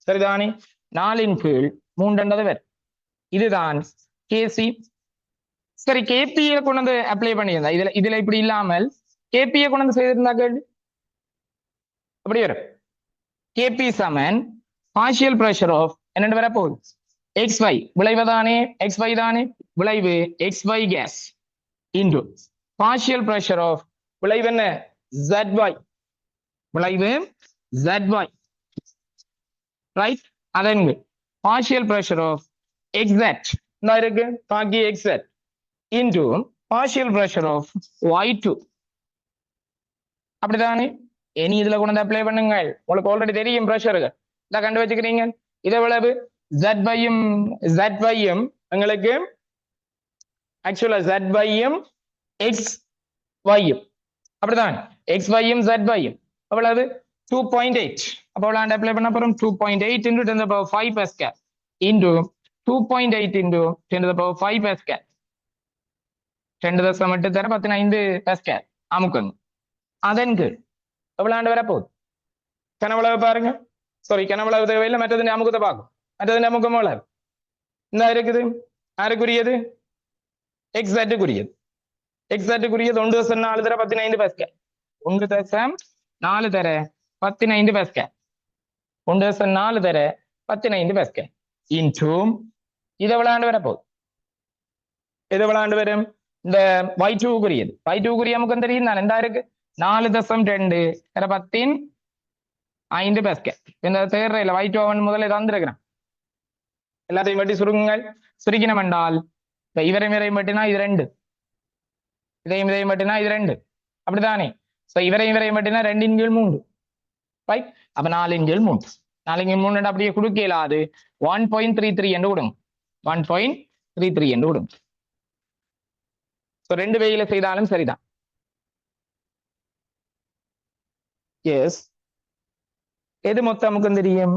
சரிதானே, 4 கீழ் 3 வரும். இதுதான் கேசி. சரி, கேபியை கொண்டு வந்து அப்ளை பண்ணியிருந்தா இதுல இப்படி இல்லாமல் கேபியை கொண்டு வந்து செய்திருந்தா கேள்வி அப்படி வரும். கேபி சமன் பார்ஷியல் பிரஷர் ஆஃப் என்ன வரப்போகுது XY விளைவுதானே, XY தானே விளைவு XY gas into partial pressure of விளைவு என்ன ZY விளைவு ZY. ரைட், அதன் பார்ஷியல் பிரஷர் ஆஃப் XZ இருக்கு பாக்கி XZ into partial pressure of Y2. அப்படிதானே, இனி இதுல கொண்டு அப்ளை பண்ணுங்க. உங்களுக்கு ஆல்ரெடி தெரியும் பிரஷர்கள் இதை கண்டு வச்சுக்கிறீங்க. இதை எவ்வளவு ZYயும் உங்களுக்கு ஆக்சுவலா ZYயும் XYயும் அப்படிதான் XYயும் ZYயும் எவ்வளவு 2.8. அப்போ எவ்வளவு அப்ளை பண்ண போறோம் 2.8 into 10 to the power 5 Pascal into 2.8 into 10 to the power 5 Pascal 2 தசம் 8 தர 15 பாஸ்கல் அமுக்கணும். அதன் கீழ் எவ்வளவு ஆண்டு வரப்போகுது கனவளவு பாருங்க. சாரி, கனவளவு தேவையில்லை, மற்றது அமுக்கத்தை பார்க்கும். மற்றது அமுக்கம் எவ்வளவு இந்த இருக்குது, யாருக்குரியது XZக்குரியது. XZக்குரியது 1 தசம் 4 தர 15 பாஸ்கல். 1 தசம் 4 தர 15 பாஸ்கல். 1 தசம் 4 தர 15 பாஸ்கல் இன்டு இது எவ்வளவு ஆண்டு வரப்போகுது, இது எவ்வளவு ஆண்டு வரும் இந்த Y2க்குரியது. Y2க்குரிய அமுக்கம் தெரியும் தான் என்ன இருக்கு 4 தசம் 2 தர 15 பாஸ்கல். இந்த தேர்றையில Y2 அவன் முதல்ல தந்திருக்கிறான். எல்லாத்தையும் வெட்டி சுருங்குங்கள். சுருக்கினம் என்றால் இவரையும் இவரையும் வெட்டினா இது 2, இதையும் இதையும் வெட்டினா இது 2 அப்படித்தானே. சோ இவரையும் இவரையும் வெட்டினா 2 கீழ் 3. ரைட், அப்ப 4 கீழ் 3 4 கீழ் 3 அப்படியே கொடுக்க இயலாது. 1.33 என்று விடுங்க, 1.33 என்று விடுங்க. ரெண்டு வகையில செய்தாலும் சரிதான். எஸ், எது மொத்த அமுக்கம் தெரியும்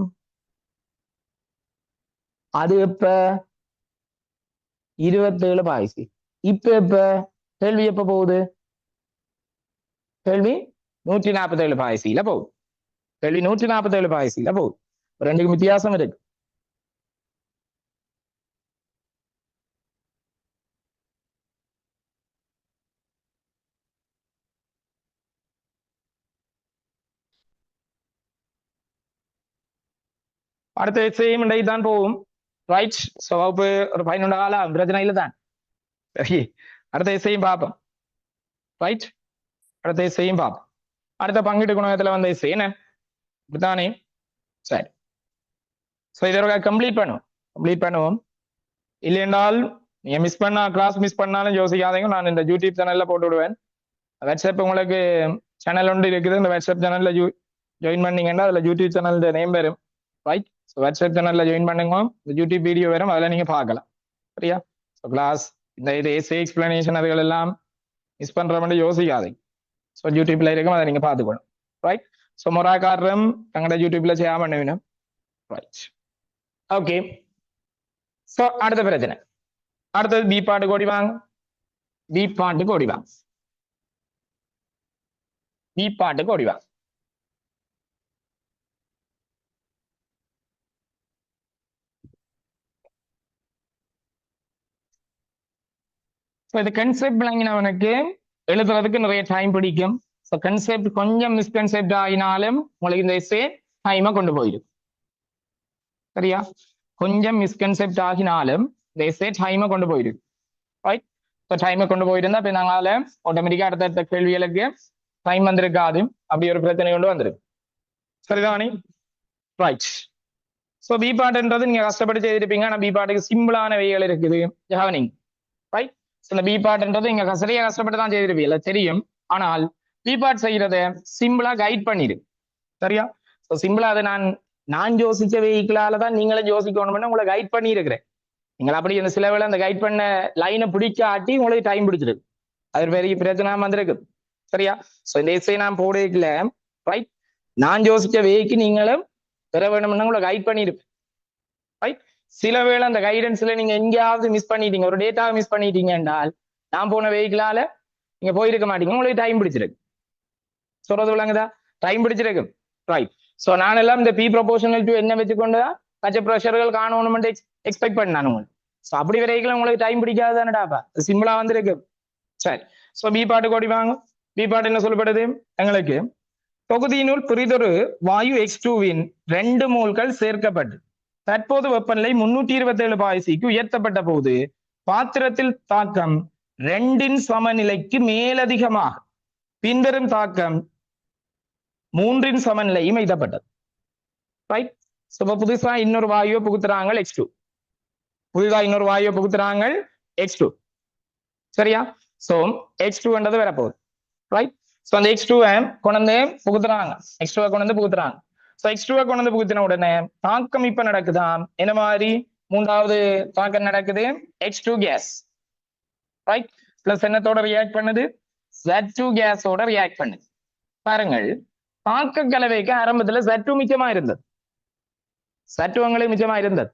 அது எப்ப 27 பாய்ச்சி. இப்ப எப்ப கேள்வி எப்ப போகுது? கேள்வி 147 பாய்ச்சியில போகுது. கேள்வி 147 பாய்ச்சியில போகுது. ரெண்டுக்கும் வித்தியாசம் இருக்கு. அடுத்த சேம் தான் போகும். ரைட். ஸோ வகுப்பு ஒரு 11 காலம் பிரச்சனை இல்லை தான். சரி, அடுத்த இசையும் பார்ப்போம். ரைட், அடுத்த இசையும் பார்ப்போம். அடுத்த பங்கீட்டு குணகத்துல வந்த இசை என்ன இப்படித்தானே? சரி, ஸோ இதோட கம்ப்ளீட் பண்ணுவோம். இல்லையென்றால் நீங்க மிஸ் பண்ணா கிளாஸ் மிஸ் பண்ணாலும் யோசிக்காதீங்க, நான் இந்த யூடியூப் சேனல்ல போட்டு விடுவேன். வாட்ஸ்அப் உங்களுக்கு சேனல் ஒன்று இருக்குது, இந்த வாட்ஸ்அப் சேனல்ல ஜாயின் பண்ணீங்கன்னா அதுல யூடியூப் சேனல் நேம் வரும். ரைட், ஸோ வாட்ஸ்அப் சேனல்ல ஜாயின் பண்ணுங்க, இந்த யூடியூப் வீடியோ வரும், அதில் நீங்க பார்க்கலாம். சரியா? ஸோ கிளாஸ் இந்த இது ஏசே எக்ஸ்பிளனேஷன் அதுகள் எல்லாம் மிஸ் பண்ற மாதிரி யோசிக்காதீங்க. ஸோ யூடியூப்ல இருக்கும், அதை நீங்க பார்த்துக்கணும். ரைட், ஸோ மொராக்காரரும் தங்களோட யூடியூப்ல செய்ய பண்ணுவீங்க. Right, okay. ஸோ அடுத்த பிரச்சனை, அடுத்தது பி பாட்டுக்கு ஓடி வாங்க. பி பாட்டுக்கு ஓடி வாங்க. பி பாட்டுக்கு ஓடி வாங்க. ஸோ இது கன்செப்ட் விளங்கினவனுக்கு எழுதுறதுக்கு நிறைய டைம் பிடிக்கும். ஸோ கன்செப்ட் கொஞ்சம் மிஸ்கன்செப்ட் ஆகினாலும் உங்களுக்கு இந்த எஸ்ஸே டைமை கொண்டு போயிடும். சரியா? கொஞ்சம் மிஸ்கன்செப்ட் ஆகினாலும் இந்த எஸ்ஸே டைமை கொண்டு போயிடும். ரைட், ஸோ டைமை கொண்டு போயிருந்தா இப்போ நாங்களால ஆட்டோமேட்டிக்காக அடுத்தடுத்த கேள்விகளுக்கு டைம் வந்திருக்காது, அப்படி ஒரு பிரச்சனை கொண்டு வந்துருக்கு. சரிதானே? ரைட். ஸோ பி பாட்டுன்றது நீங்க கஷ்டப்பட்டு செய்திருப்பீங்க, ஆனால் பி பாட்டுக்கு சிம்பிளான வகைகள் இருக்குது. கவனிங். ரைட், இந்த பி பாட்டுன்றது நீங்க சரியா கஷ்டப்பட்டு தான் செய்திருப்பீங்க தெரியும், ஆனால் பி பாட் செய்யறத சிம்பிளா கைட் பண்ணிடு. சரியா? ஸோ சிம்பிளா அதை நான் யோசிச்ச வெஹிக்கிளால தான் நீங்களும் யோசிக்கணும்னு உங்களை கைட் பண்ணி இருக்கிறேன். நீங்கள் அப்படி இந்த சில வேளை அந்த கைட் பண்ண லைனை பிடிக்காட்டி உங்களுக்கு டைம் பிடிச்சிருக்கு, அது பெரிய பிரச்சனை வந்திருக்கு. சரியா? ஸோ இந்த எஸ்ஐ நான் போடல. ரைட், நான் யோசிச்ச வேக்கு நீங்களும் பெற வேணும்னு உங்களை கைட் பண்ணிருப்பேன். ரைட், சில வேளை அந்த கைடன்ஸ்ல நீங்க எங்கேயாவது மிஸ் பண்ணிட்டீங்க, ஒரு டேட்டாவை மிஸ் பண்ணிட்டீங்க என்றால் நான் போன வெஹிக்கிளால நீங்க போயிருக்க மாட்டீங்க, உங்களுக்கு டைம் பிடிச்சிருக்கு. சொல்றது விளங்குதா? டைம் பிடிச்சிருக்கு. ரைட், ஸோ நான் எல்லாம் இந்த பி ப்ரொபோஷனல் டு என்ன வச்சுக்கொண்டுதான் பச்சை ப்ரெஷர்கள் காணணும்னு எக்ஸ்பெக்ட் பண்ணானு உங்களுக்கு. ஸோ அப்படி வரைக்கும் உங்களுக்கு டைம் பிடிக்காது தானடாப்பா, சிம்பிளா வந்திருக்கு. சரி, ஸோ பி பாட்டு கோடி வாங்க. பி பாட்டு என்ன சொல்லப்படுது எங்களுக்கு? தொகுதியினுள் பிரிதொரு வாயு X2வின் 2 மோல்கள் சேர்க்கப்பட்டு தற்போது வெப்பநிலை 327 பாய்சிக்கு உயர்த்தப்பட்ட போது பாத்திரத்தில் தாக்கம் 2 சமநிலைக்கு மேலதிகமாக பின்வரும் தாக்கம் 3 சமநிலையும் எய்தப்பட்டது. ரைட், புதுசா இன்னொரு வாயுவை புகுத்துறாங்க X2. புதுசா இன்னொரு வாயுவை புகுத்துறாங்க X2. சரியா? சோ X2ன்றது வரப்போகுது. ரைட், சோ அந்த X2வை கொண்டு புகுத்துறாங்க. X2வை கொண்டு புகுத்துறாங்க. சோ X2வை கொண்டு புகுத்தின உடனே தாக்கம் இப்ப நடக்குதா என்ன மாதிரி? மூன்றாவது தாக்கம் நடக்குது H2 கேஸ். ரைட், பிளஸ் என்னத்தோட ரியாக்ட் பண்ணுது? Z2 கேஸோட ரியாக்ட் பண்ணுது. பாருங்கள், தாக்க கலவைக்கு ஆரம்பத்துல Z2 மிச்சமா இருந்தது. Z2 உங்களுக்கு மிச்சமா இருந்தது.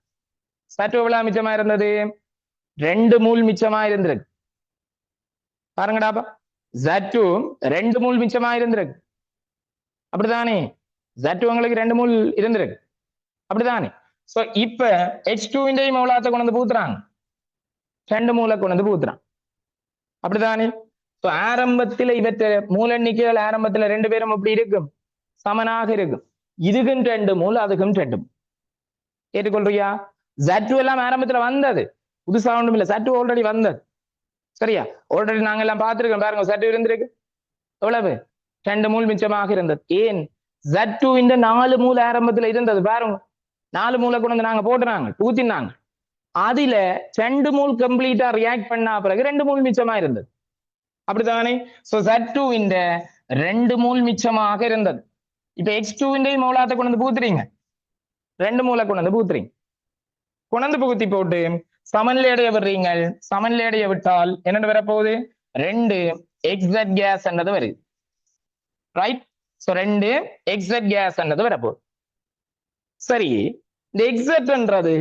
Z2 எவ்வளவு மிச்சமா இருந்தது? 2 மூல் மிச்சமா இருந்திருக்கு. பாருங்கடாப்பா, Z2 2 மூல் மிச்சமா இருந்திருக்கு. அப்படித்தானே? Z2 உங்களுக்கு 2 மூல் இருந்திருக்கு. அப்படித்தானே? சோ இப்ப H2வின் மௌலாத்தை கொண்டு வந்து பூத்துறாங்க, 2 மூலை கொண்டு வந்து பூத்துறாங்க. அப்படித்தானே? சோ ஆரம்பத்தில் இவற்ற மூல எண்ணிக்கைகள் ஆரம்பத்துல 2 பேரும் அப்படி இருக்கும், சமனாக இருக்கும். இதுக்கும் 2 மூல், அதுக்கும் 2 மூல். ஏற்றுக்கொள்றியா? Z2 எல்லாம் ஆரம்பத்துல வந்தது, புதுசா ஒன்றும் இல்லை. Z2 ஆல்ரெடி வந்தது. சரியா? ஆல்ரெடி நாங்க எல்லாம் பார்த்திருக்கோம். பாருங்க, Z2 இருந்திருக்கு எவ்வளவு? 2 மூல் மிச்சமாக இருந்தது. ஏன்? Z2 இந்த 4 மூல் ஆரம்பத்துல இருந்தது. பாருங்க, 4 மூலை கொண்டு வந்து நாங்க போட்டுறாங்க, ஊத்தினாங்க. அதுல 2 மூல் கம்ப்ளீட்டா ரியாக்ட் பண்ணா பிறகு 2 மூல் மிச்சமா இருந்தது. அப்படித்தானே? சோ Z2 இந்த 2 மூல் மிச்சமாக இருந்தது. இப்ப X2 மௌலாத்தை கொண்டு வந்து பூத்துறீங்க, 2 மூலை கொண்டு வந்து பூத்துறீங்க. கொண்டு புகுத்தி போட்டு சமநிலையடைய விடுறீங்க. சமநிலையடைய விட்டால் என்ன வரப்போகுது? 2 XZ கேஸ் என்றது வருது. ரைட், சோ 2 XZ கேஸ் என்றது வரப்போகுது. சரி, இந்த XZ என்றது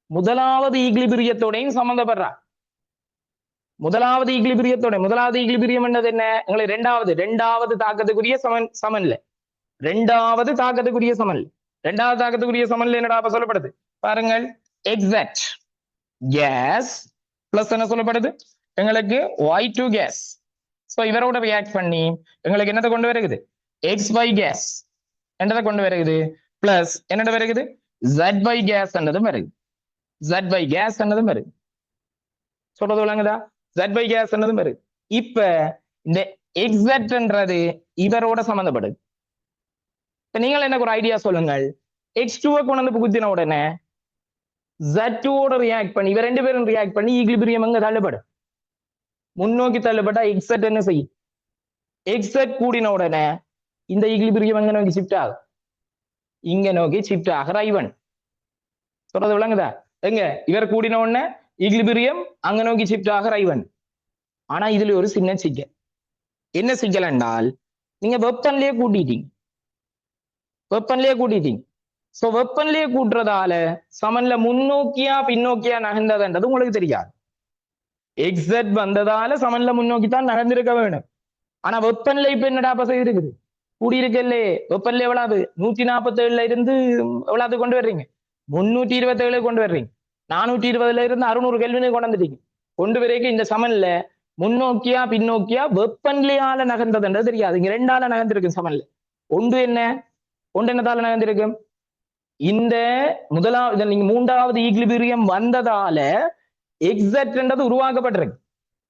முதலாவது ஈக்லிபிரியத்தோடையும் சம்பந்தப்படுறா. முதலாவது ஈக்லிபிரியம் என்னது என்ன? எங்களுக்கு ரெண்டாவது தாக்கத்துக்குரிய சமன்ல ரெண்டாவது தாக்கத்துக்குரிய சமன்ல என்னடா அப்ப சொல்லப்படுது பாருங்கள். எக்ஸாக்ட் கேஸ் பிளஸ் என்ன சொல்லப்படுது எங்களுக்கு Y2 கேஸ். சோ இவரோட ரியாக்ட் பண்ணி எங்களுக்கு என்னதை கொண்டு வருகிறது? XY கேஸ் என்னதை கொண்டு வருகிறது பிளஸ் என்னட வருகிறது ZY கேஸ் என்னதும் வருது. ZY கேஸ் என்னதும் வருது. சொல்றது விளங்குதா? ZY கேஸ் என்னதும் வருது. இப்ப இந்த எக்ஸாக்ட்ன்றது இவரோட சம்பந்தப்படுது. இப்ப நீங்கள் எனக்கு ஒரு ஐடியா சொல்லுங்கள். X2 கொண்டு வந்து புகுத்தின உடனே Z2 ஓட ரியாக்ட் பண்ணி இவ ரெண்டு பேரும் ரியாக்ட் பண்ணி ஈக்லிபிரியம் எங்க தள்ளப்படும்? முன்னோக்கி தள்ளப்பட்டா எக்ஸட் என்ன செய்யும்? எக்ஸட் கூடின உடனே இந்த ஈக்லிபிரியம் எங்க நோக்கி ஷிஃப்ட் ஆகும்? இங்க நோக்கி ஷிஃப்ட் ஆகிற ஐவன். சொல்றது விளங்குதா? எங்க இவர் கூடின உடனே ஈக்லிபிரியம் அங்க நோக்கி ஷிஃப்ட் ஆகிற ஐவன். ஆனா இதுல ஒரு சின்ன சிக்கல். என்ன சிக்கல் என்றால் நீங்க வெப்பன்லயே கூட்டிட்டீங்க. சோ வெப்பன்லயே கூட்டுறதால சமன்ல முன்னோக்கியா பின்னோக்கியா நகர்ந்ததுன்றது உங்களுக்கு தெரியாது. எக்ஸட் வந்ததால சமன்ல முன்னோக்கி தான் நகர்ந்திருக்க வேணும். ஆனா வெப்பன்ல இப்ப என்னடா பசை இருக்குது? கூடியிருக்கல்லே வெப்பன்ல எவ்வளவு? 147ல இருந்து எவ்வளவு கொண்டு வர்றீங்க? 327 கொண்டு வர்றீங்க. 420ல இருந்து 600 கெல்வினை கொண்டு வந்துட்டீங்க. கொண்டு வரைக்கும் இந்த சமன்ல முன்னோக்கியா பின்னோக்கியா வெப்பன்லையால நகர்ந்ததுன்றது தெரியாது. இங்க ரெண்டால நகர்ந்திருக்கு சமன்ல. ஒன்று என்னதால நகர்ந்திருக்கும்? இந்த முதலாவது நீங்க மூன்றாவது ஈக்லிபிரியம் வந்ததால எக்ஸாக்ட்ன்றது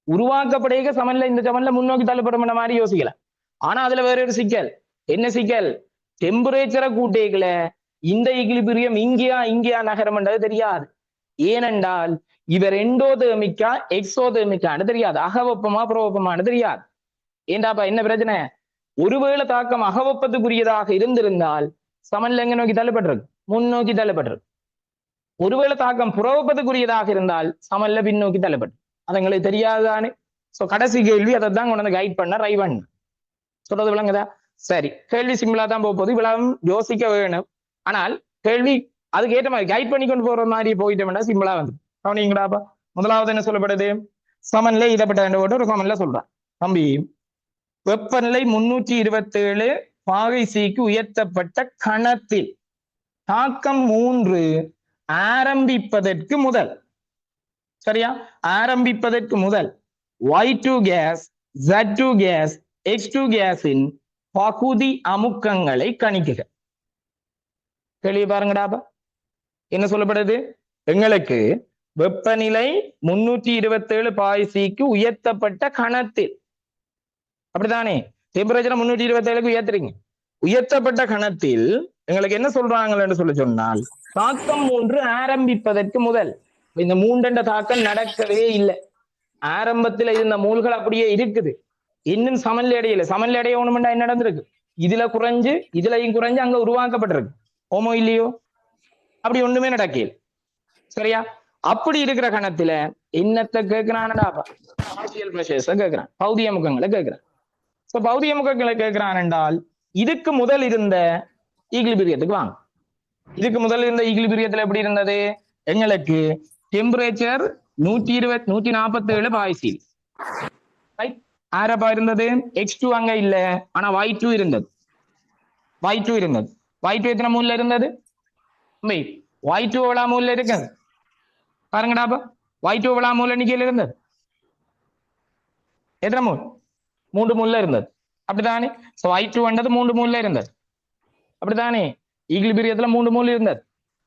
உருவாக்கப்படையக சமன்ல இந்த சமன்ல முன்னோக்கி தள்ளப்படும் மாதிரி யோசிக்கலாம். ஆனா அதுல வேற ஒரு சிக்கல். என்ன சிக்கல்? டெம்பரேச்சரை கூட்டேக்கல இந்த ஈக்லிபிரியம் இங்கேயா நகரம்ன்றது தெரியாது. ஏனென்றால் இவர் எண்டோதேர்மிக்கா எக்ஸோதேர்மிக்கான்னு தெரியாது. அகவெப்பமா புறவெப்பமானு தெரியாது. ஏண்டாப்பா என்ன பிரச்சனை? ஒருவேளை தாக்கம் அகவெப்பத்துக்குரியதாக இருந்திருந்தால் சமன்ல எங்க நோக்கி தள்ளப்பட்டிருக்கு? முன்னோக்கி தள்ளப்பட்டிருக்கு. ஒருவேளை தாக்கம் புறவெப்பத்துக்குரியதாக இருந்தால் சமன்ல பின்னோக்கி தள்ளப்பட்டு. அது எங்களுக்கு தெரியாதுதானே. சோ கடைசி கேள்வி அதை தான் கொண்டு வந்து கைட் பண்ண ரைவன். சொல்றது விளங்குதா? சரி, கேள்வி சிம்பிளா தான் போகுது. இவ்வளவு யோசிக்க வேணும். ஆனால் கேள்வி அதுக்கு ஏற்ற மாதிரி கைட் பண்ணி கொண்டு போற மாதிரி போயிட்டோம்னா சிம்பிளா வந்து கவனிங்கடாப்பா. முதலாவது என்ன சொல்லப்படுது? சமன்ல இதப்பட்ட ஒரு சமன்ல சொல்றான் தம்பி, வெப்பநிலை 327 பாகை சிக்கு உயர்த்தப்பட்ட கணத்தில் தாக்கம் 3 ஆரம்பிப்பதற்கு முதல், சரியா? ஆரம்பிப்பதற்கு முதல் Y2 case, Z2 case, X2 கேஸின் பகுதி அமுக்கங்களை கணிக்குக. தெளிய பாருங்கடாப்பா. என்ன சொல்லப்படுது? எங்களுக்கு வெப்பநிலை 327 பாகை சிக்கு உயர்த்தப்பட்ட கணத்தில், அப்படித்தானே? டெம்பரேச்சர் 327க்கு உயர்த்துறீங்க. உயர்த்தப்பட்ட கணத்தில் எங்களுக்கு என்ன சொல்றாங்கன்னு சொல்லி சொன்னால் தாக்கம் 3 ஆரம்பிப்பதற்கு முதல். இந்த 3 தாக்கம் நடக்கவே இல்லை. ஆரம்பத்துல இருந்த மூல்கள் அப்படியே இருக்குது. இன்னும் சமன்ல இடையில சமன்ல இடையணும்னா என்ன நடந்திருக்கு? இதுல குறைஞ்சு இதுலயும் குறைஞ்சு அங்க உருவாக்கப்பட்டிருக்கு. ஓமோ இல்லையோ? அப்படி ஒண்ணுமே நடக்கல. சரியா? அப்படி இருக்கிற கணத்துல என்னத்தை கேட்கிறான்டா? பார்ஷியல் பிரஷர்ஸ் கேட்கிறான், பௌதிக முகங்களை கேட்கிறான். பௌதிக முகங்களை கேட்கிறான் என்றால் இதுக்கு முதல் இருந்த ஈக்லிபிரியத்துக்கு வாங்க. இதுக்கு முதல் இருந்த ஈக்லிபிரியத்துல எப்படி இருந்தது? எங்களுக்கு டெம்பரேச்சர் 147 பாய்சி. ஆரப்பா இருந்தது? X2 அங்க இல்ல, ஆனா Y2 இருந்தது. Y2 எத்தனை மூல்ல இருந்தது? Y2 எவ்வளவு மூல்ல இருக்கு பாருங்கடாப்பா. Y2 எவ்வளவு மூல்ல நிக்கையில இருந்தது? எத்தனை மூல்? 3 மூல்ல இருந்தது. அப்படித்தானே? Y2 வந்தது 3 மூல்ல இருந்தது. அப்படித்தானே? ஈக்லிபிரியத்துல 3 மூல் இருந்தது.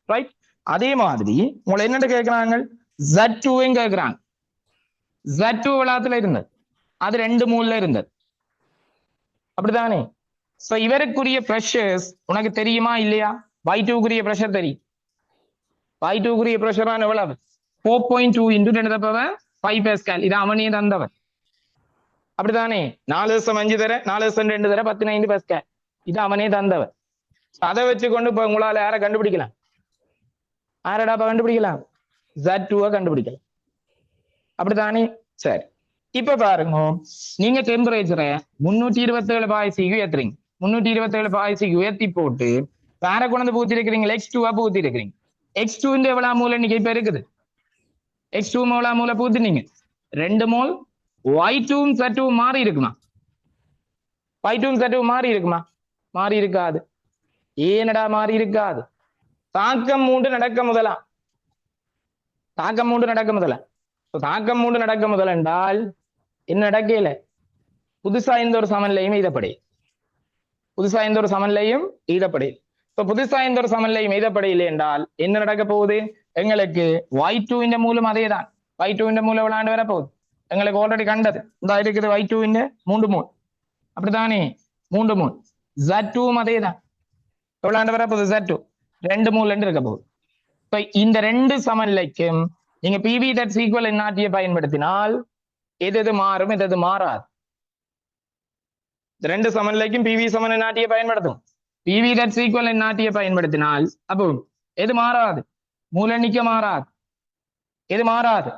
ரைட்? அதே மாதிரி உங்களை என்னட்டு கேட்கிறாங்க? Z2 கேட்கிறாங்க. Z2 விளாத்துல இருந்தது, அது 2 மூல்ல இருந்தது. அப்படித்தானே? சோ இவருக்குரிய பிரஷர்ஸ் உனக்கு தெரியுமா இல்லையா? Y2 பிரஷர் தெரியும். Y2 பிரஷர் எவ்வளவு? 4.2 into 10⁵ பாஸ்கல். இது அவனே தந்தவன். அப்படித்தானே? 4/5 தர 4/2 தர 15 பாஸ்கல். இது அவனே தந்தவன். அதை வச்சுக்கொண்டு இப்ப உங்களால யாரை கண்டுபிடிக்கலாம்? யாரடாப்பா கண்டுபிடிக்கலாம்? Z2 கண்டுபிடிக்கலாம். அப்படித்தானே? சரி, இப்ப பாருங்க, நீங்க டெம்பரேச்சரை 327 பாகை சிக்கு உயர்த்துறீங்க. 327 பாகை சிக்கு உயர்த்தி போட்டு வேற கொண்டு பூத்தி இருக்கிறீங்க, X2 பூத்தி இருக்கிறீங்க. x2 எவ்வளவு மூல இன்னைக்கு இப்ப இருக்குது x2 எவ்வளவு மூல பூத்துனீங்க 2 மோல் y2 z2 மாறி இருக்குமா y2 z2 மாறி இருக்குமா மாறி இருக்காது ஏனடா மாறி இருக்காது தாக்கம் 3 நடக்க முதலாம் தாக்கம் 3 நடக்க முதல தாக்கம் 3 நடக்க முதல் என்றால் என்ன நடக்கல புதுசா இந்த ஒரு சமன்லையும் எய்தப்படை புதுசா இந்த ஒரு சமன்லையும் எய்தப்படை புதுசா இந்த ஒரு சமன்லையும் எய்தப்படையில்லை என்றால் என்ன நடக்க போகுது எங்களுக்கு y2 இந்த மூலம் அதேதான் y2 இந்த மூலம் விளையாண்டு வர போகுது எங்களுக்கு ஆல்ரெடி கண்டது இந்த இருக்குது y2 இந்த 3 மூல் அப்படித்தானே 3 மூல் z2 அதேதான் விளையாண்டு வர போகுது z2 2 மூல் என்று இருக்க போகுது இந்த ரெண்டு சமநிலைக்கும் நீங்க பிவி தட்ஸ் ஈக்குவல் என்னாட்டியை பயன்படுத்தினால் எது மாறும் எது மாறாது ரெண்டு சமநிலைக்கும் பிவி சமன் என்னாட்டியை பயன்படுத்தும் பிவி தட்ஸ் ஈக்குவல் என்னாட்டியை பயன்படுத்தினால் அப்போ எது மாறாது மூலெண்ணிக்கை மாறாது எது மாறாது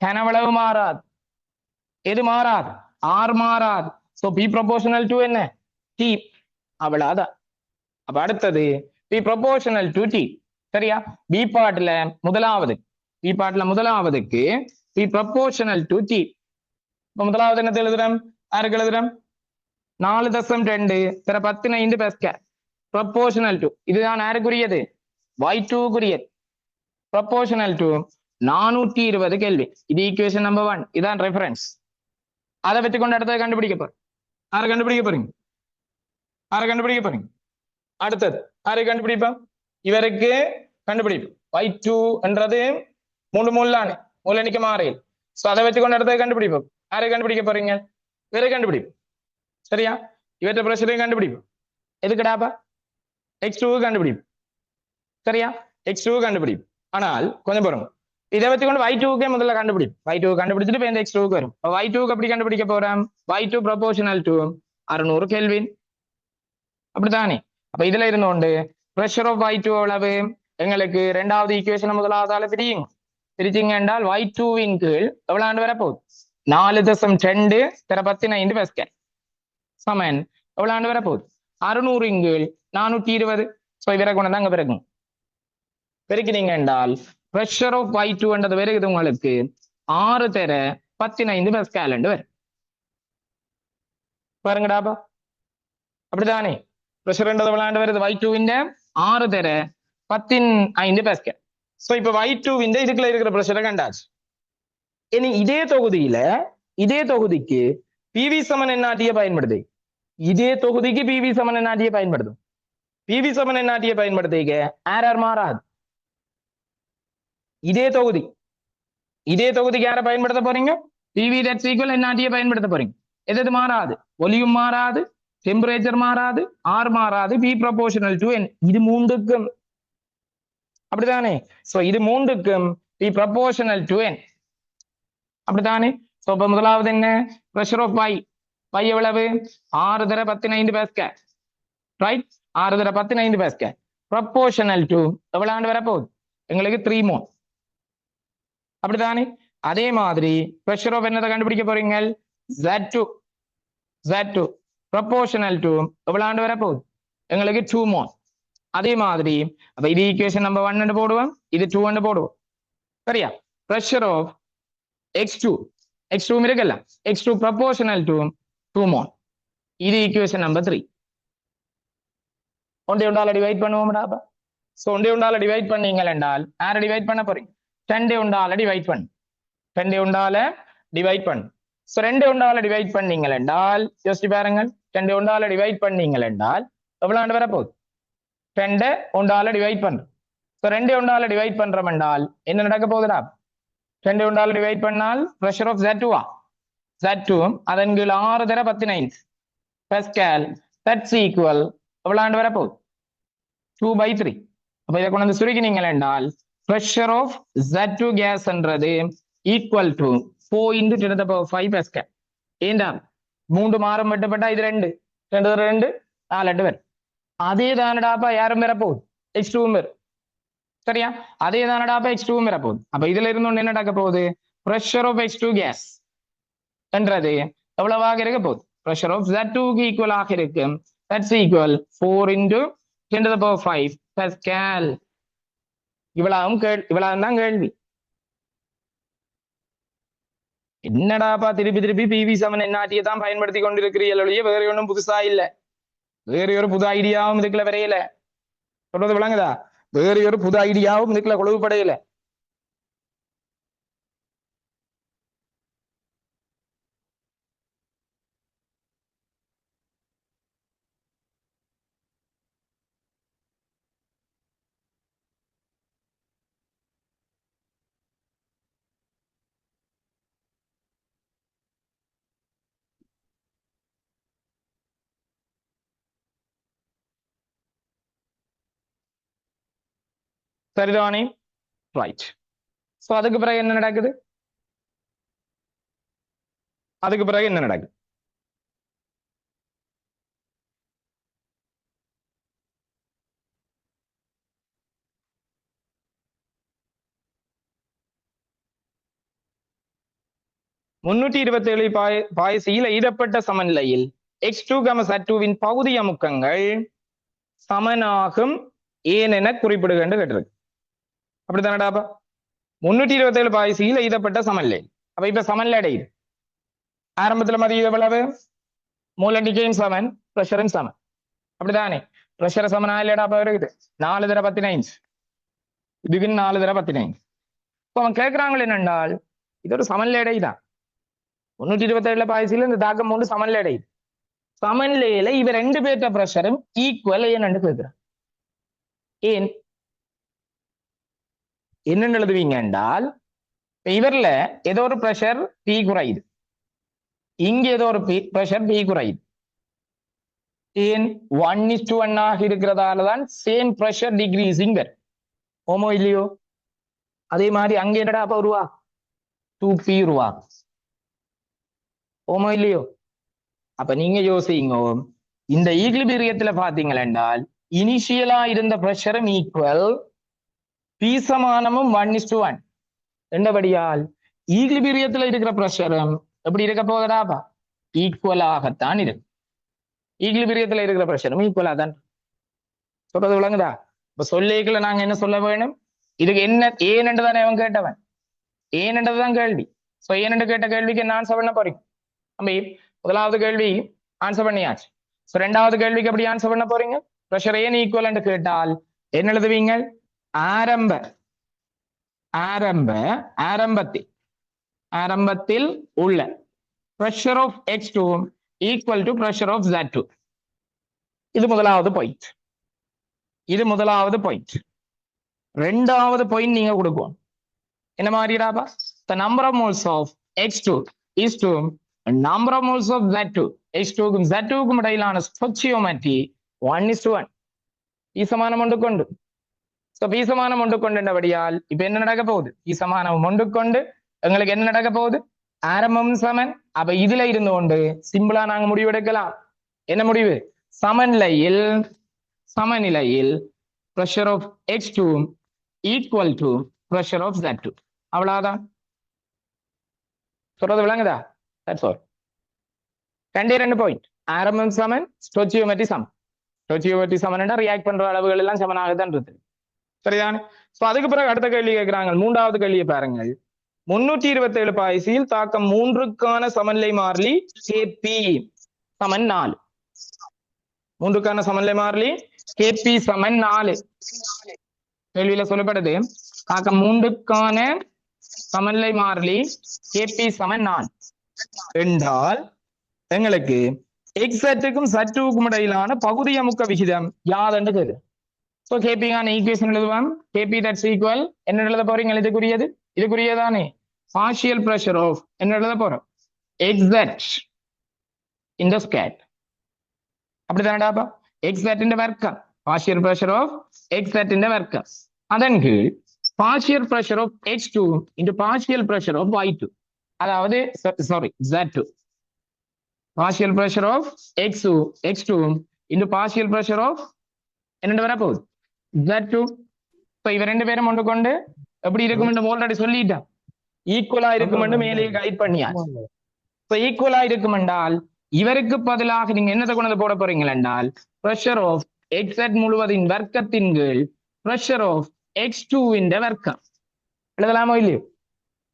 கனவளவு மாறாது எது மாறாது ஆர் மாறாது சோ பி ப்ரொபோர்ஷனல் டு என்ன டி அவ்வளவுதான் அப்ப அடுத்தது பி ப்ரொபோர்ஷனல் டு டி சரியா பி பார்ட்ல முதலாவதுக்கு பி ப்ரொபோர்ஷனல் டு டி முதலாவது என்ன எழுதுறோம் யாருக்கு எழுதுறோம் 4.2 தர 15 பெஸ்கேல் ப்ரொபோர்ஷனல் டு இதுதான் யாருக்குரியது y2 குறியது ப்ரொபோர்ஷனல் டு 420 கெல்வின் இது ஈக்குவேஷன் நம்பர் 1 இதான் ரெஃபரன்ஸ் அதை வச்சு கொண்டு அடுத்தது கண்டுபிடிக்க போறோம் யாரை கண்டுபிடிக்க போறீங்க அடுத்தது யாரை கண்டுபிடிப்போம் இவருக்கு கண்டுபிடிப்போம் y2 என்றது 3 மூலானு மூலனிக்க மாறையில் சோ அதை வச்சு கொண்டு அடுத்தது கண்டுபிடிப்போம் யாரை கண்டுபிடிக்க போறீங்க இவரை கண்டுபிடிப்போம் சரியா இவற்றை பிரஷரையும் கண்டுபிடிப்போம் எதுக்குடாப்பா x2 கண்டுபிடிப்போம் சரியா x2 கண்டுபிடிப்போம் ஆனால் கொஞ்சம் போறோம் இதை வச்சு கொண்டு y2 முதல்ல கண்டுபிடிப்போம் y2 கண்டுபிடிச்சிட்டு இப்ப இந்த x2 வரும் y2 எப்படி கண்டுபிடிக்க போறோம் y2 ப்ரொபோர்ஷனல் டு 600 கெல்வின் அப்படித்தானே அப்ப இதுல இருந்தோண்டு பிரஷர் ஆஃப் y2 எவ்வளவு எங்களுக்கு இரண்டாவது ஈக்குவேஷன் முதலாவதால பிரிச்சிங்க என்றால் y2 இன் கீழ் எவ்வளவு ஆண்டு வரப்போகுது 4.2 தர 15 பெஸ்கேல் சமன் எவ்வளவு ஆண்டு வரப்போகுது 600 இன் கீழ் 420 சோ இவரை கொண்டு அங்க பிறக்கும் பெருக்கினீங்க என்றால் பிரஷர் ஆஃப் y2 என்றது வருகிறது உங்களுக்கு 6 தர 15 பெஸ்கேல் என்று வரும் பாருங்கடாப்பா அப்படித்தானே பிரஷர் என்றது விளையாண்டு வருது y2 இந்த 6 தர 15 பெஸ்கேல் சோ இப்ப y2 இந்த இதுக்குள்ள இருக்கிற பிரஷரை கண்டாச்சு இனி இதே தொகுதிக்கு பிவி சமன் என்னாட்டியை பயன்படுது இதே தொகுதிக்கு பிவி சமன் என்னாட்டியை பயன்படுத்தும் பிவி சமன் என்னாட்டியை பயன்படுத்திக்க ஆர் மாறாது இதே தொகுதிக்கு யாரை பயன்படுத்த போறீங்க பிவி தட்ஸ் ஈக்குவல் என்னாட்டியை பயன்படுத்த போறீங்க எது மாறாது வால்யூம் மாறாது டெம்பரேச்சர் மாறாது ஆர் மாறாது பி ப்ரொபோர்ஷனல் டு என் இது மூன்றுக்கும் அப்படித்தானே சோ இது மூன்றுக்கும் பி ப்ரொபோர்ஷனல் டு என் அப்படித்தானே சோ இப்ப முதலாவது என்ன பிரஷர் ஆஃப் y எவ்வளவு 6 தர 15 பெஸ்கேல் ரைட் 6 தர 15 பெஸ்கேல் ப்ரொபோர்ஷனல் டு எவ்வளவு ஆண்டு வரப்போகுது எங்களுக்கு 3 மோல் அப்படித்தானே அதே மாதிரி பிரஷர் ஆஃப் என்னதை கண்டுபிடிக்க போறீங்க z2 ப்ரொபோர்ஷனல் டு எவ்வளவு ஆண்டு வரப்போகுது எங்களுக்கு 2 மோல் அதே மாதிரி அப்ப இது ஈக்குவேஷன் நம்பர் 1 போடுவோம் இது 2 போடுவோம் சரியா பிரஷர் ஆஃப் x2 இருக்குல்ல x2 proportional to 2 mol இது ஈக்குவேஷன் நம்பர் 3 ஒன்றை ஒன்றால டிவைட் பண்ணுவோம்டா சோ ஒன்றை ஒன்றால டிவைட் பண்ணீங்க என்றால் யாரை டிவைட் பண்ண போறீங்க 2 ஒன்றால டிவைட் பண்ணு 2 ஒன்றால டிவைட் பண்ணு சோ 2 ஒன்றால டிவைட் பண்ணீங்க என்றால் யோசிச்சு பாருங்க 2 ஒன்றால டிவைட் பண்ணீங்க என்றால் எவ்வளவு ஆண்டு வர போகுது 2 ஒன்றால டிவைட் பண்றோம் சோ 2 ஒன்றால டிவைட் பண்றோம் என்றால் என்ன நடக்க போகுதுடா 2 ஒன்றால டிவைட் பண்ணால் பிரஷர் ஆஃப் Z2 அதன் கீழ் 6 தர 15 பெஸ்கேல் தட்ஸ் ஈக்குவல் எவ்வளவு ஆண்டு வர போகுது 2/3 அப்ப இதை கொண்டு வந்து சுருக்கினீங்க என்றால் பிரஷர் ஆஃப் Z2 கேஸ் என்றது ஈக்குவல் டு 4 × 10⁵ பெஸ்கேல் ஏண்டா 3 மாறும் வெட்டப்பட்டா இது 2 2 4 வரும் அதே தானடாப்பா யாரும் வர போகுது x2 வரும் சரியா அதே தானடாப்பா x2 வர போகுது அப்ப இதுல இருந்து என்ன நடக்க போகுது பிரஷர் ஆஃப் x2 கேஸ் என்றது எவ்வளவாக இருக்க போகுது பிரஷர் ஆஃப் Z2 க்கு ஈக்குவலாக இருக்கு தட்ஸ் ஈக்குவல் 4 × 10⁵ பெஸ்கேல் இவ்வளவு தான் கேள்வி. என்னடாப்பா திருப்பி திருப்பி பிவி செவன் என்ஆர்டியை தான் பயன்படுத்தி கொண்டிருக்கிறீர்களே, வேற ஒன்றும் புதுசா இல்ல. வேற ஒரு புது ஐடியாவும் இதுக்குள்ள வரையல. சொல்றது விளங்குதா? வேற ஒரு புது ஐடியாவும் இதுக்குள்ள கொழுவுப்படையில. சரிதானே? ரைட். சோ அதுக்கு பிறகு என்ன நடக்குது? அதுக்கு பிறகு என்ன நடக்குது? முன்னூற்றி 27 பாய்சியில் ஈடப்பட்ட சமநிலையில் X2, Z2வின் பகுதி அமுக்கங்கள் சமனாகும் ஏன் என குறிப்பிடுகின்ற கேட்டிருக்கு. அப்படித்தானடாப்பா? 327 பாய்சியில் ஈடப்பட்ட சமநிலை. அப்ப இப்ப சமநிலை அடையுது. ஆரம்பத்துல மதியம் எவ்வளவு? மூலண்டிக்கையும் சமன், பிரஷரும் சமன். அப்படிதானே? பிரஷர் சமனா இல்லடாப்பா இருக்குது 4 தர 15. இதுக்கு 4 தர 15. இப்ப அவன் கேட்கிறாங்க என்னென்றால் இது ஒரு சமநிலை அடை தான். 327 பாய்சியில் இந்த தாக்கம் 3 சமநிலை அடை. சமநிலையில இவ 2 பேர்த்த பிரஷரும் ஈக்குவல் ஏன்னு கேட்கிறான். ஏன் என்னன்னு எழுதுவீங்க என்றால், இவர்ல ஏதோ ஒரு பிரஷர் பி குறையுது, இங்க ஏதோ ஒரு பிரஷர் பி குறையுது. ஏன் 1:1 ஆக இருக்கிறதாலதான் சேம் பிரஷர் டிகிரீசிங் வரும். ஓமோ இல்லையோ? அதே மாதிரி அங்க என்னடா அப்ப உருவா 2p உருவா. ஓமோ இல்லையோ? அப்ப நீங்க யோசிங்க, இந்த ஈக்லிபிரியத்துல பாத்தீங்கள் என்றால் இனிஷியலா இருந்த பிரஷரும் ஈக்குவல், பி சமானமும் 1:1. என்றபடியால் ஈக்லிபிரியத்துல இருக்கிற பிரஷரும் எப்படி இருக்க போகுதாப்பா? ஈக்குவலாகத்தான் இருக்கு. ஈக்லிபிரியத்துல இருக்கிற பிரஷரும் ஈக்குவலா தான். சொல்றது விளங்குதா? இப்ப சொல்லிக்கல நாங்க என்ன சொல்ல வேணும்? இதுக்கு என்ன ஏன் என்றுதானே அவன் கேட்டவன். ஏன் என்றதுதான் கேள்வி. சோ ஏன் என்று கேட்ட கேள்விக்கு என்ன ஆன்சர் பண்ண போறீங்க? தம்பி, முதலாவது கேள்வி ஆன்சர் பண்ணியாச்சு. சோ ரெண்டாவது கேள்விக்கு எப்படி ஆன்சர் பண்ண போறீங்க? பிரஷர் ஏன் ஈக்குவல் என்று கேட்டால் என்ன எழுதுவீங்க? ஆரம்பத்தில் உள்ள pressure of X2 equal to pressure of Z2. இது முதலாவது பாயிண்ட். இது முதலாவது பாயிண்ட். ரெண்டாவது பாயிண்ட் நீங்க கொடுக்கும் என்ன மாதிரிடாப்பா? the number of moles of X2 is to number of moles of Z2. X2க்கும் Z2க்கும் இடையிலான stoichiometry 1:1. ഈ സമാനം കൊണ്ടുകൊണ്ട് சோ பி சமானம் ஒன்று கொண்டுபடியால் இப்ப என்ன நடக்க போகுது? பி சமானம் ஒன்று கொண்டு எங்களுக்கு என்ன நடக்க போகுது? ஆரம்பம் சமன். அப்ப இதுல இருந்து கொண்டு சிம்பிளா நாங்க முடிவு எடுக்கலாம். என்ன முடிவு? சமநிலையில் pressure of X2 equal to pressure of Z2. அவ்வளவுதான். சொல்றது விளங்குதா? That's all. ரெண்டு பாயிண்ட். ஆரம்பம் சமன், ஸ்டோச்சியோமெட்ரி சமன். ஸ்டோச்சியோமெட்ரி சமன் ரியாக்ட் பண்ற அளவுகள் எல்லாம் சமனாகத்தான் இருக்கு. சரிதானே? சோ அதுக்கு பிறகு அடுத்த கேள்வி கேட்கிறாங்க. மூன்றாவது கேள்வியை பாருங்கள். 327 பாய்சியில் தாக்கம் 3க்கான சமநிலை மாறிலி Kp சமன் 4. 3க்கான சமநிலை மாறிலி Kp சமன் 4. கேள்வியில சொல்லப்படுது தாக்கம் 3க்கான சமநிலை மாறிலி Kp சமன் 4 என்றால் எங்களுக்கு எக்ஸட்டுக்கும் Z2க்கும் இடையிலான பகுதி அமுக்க விகிதம் யாதென்று கேது. சோ கேபிக்கான ஈக்குவேஷன் எழுதுவான். கேபி தட்ஸ் ஈக்குவல் என்ன எழுத போறீங்க? இதுக்குரியதானே பார்ஷியல் பிரஷர் ஆஃப் என்ன எழுத போறோம்? எக்ஸட் இந்த ஸ்கேட். அப்படித்தானடாப்பா? எக்ஸட் இந்த வர்க்கம் பார்ஷியல் பிரஷர் ஆஃப் எக்ஸட் இந்த வர்க்கம். அதன் கீழ் partial pressure of X2 into partial pressure of Y2. அதாவது sorry Z2. Partial pressure of X2 into partial pressure of என்ன வரப்போகுது? Z2. இவ ரெண்டு பேரும் ஒன்று கொண்டு எப்படி இருக்கும் ஆல்ரெடி சொல்லிட்டான். ஈக்குவலா இருக்கும் மேலே கைட் பண்ணியா. ஈக்குவலா இருக்கும் என்றால் இவருக்கு பதிலாக நீங்க என்னத்தை கொண்டு போட போறீங்க என்றால் பிரஷர் ஆஃப் எக்ஸட் முழுவதின் வர்க்கத்தின் கீழ் பிரஷர் ஆஃப் x2 வர்க்கம் எழுதலாமோ இல்லையோ?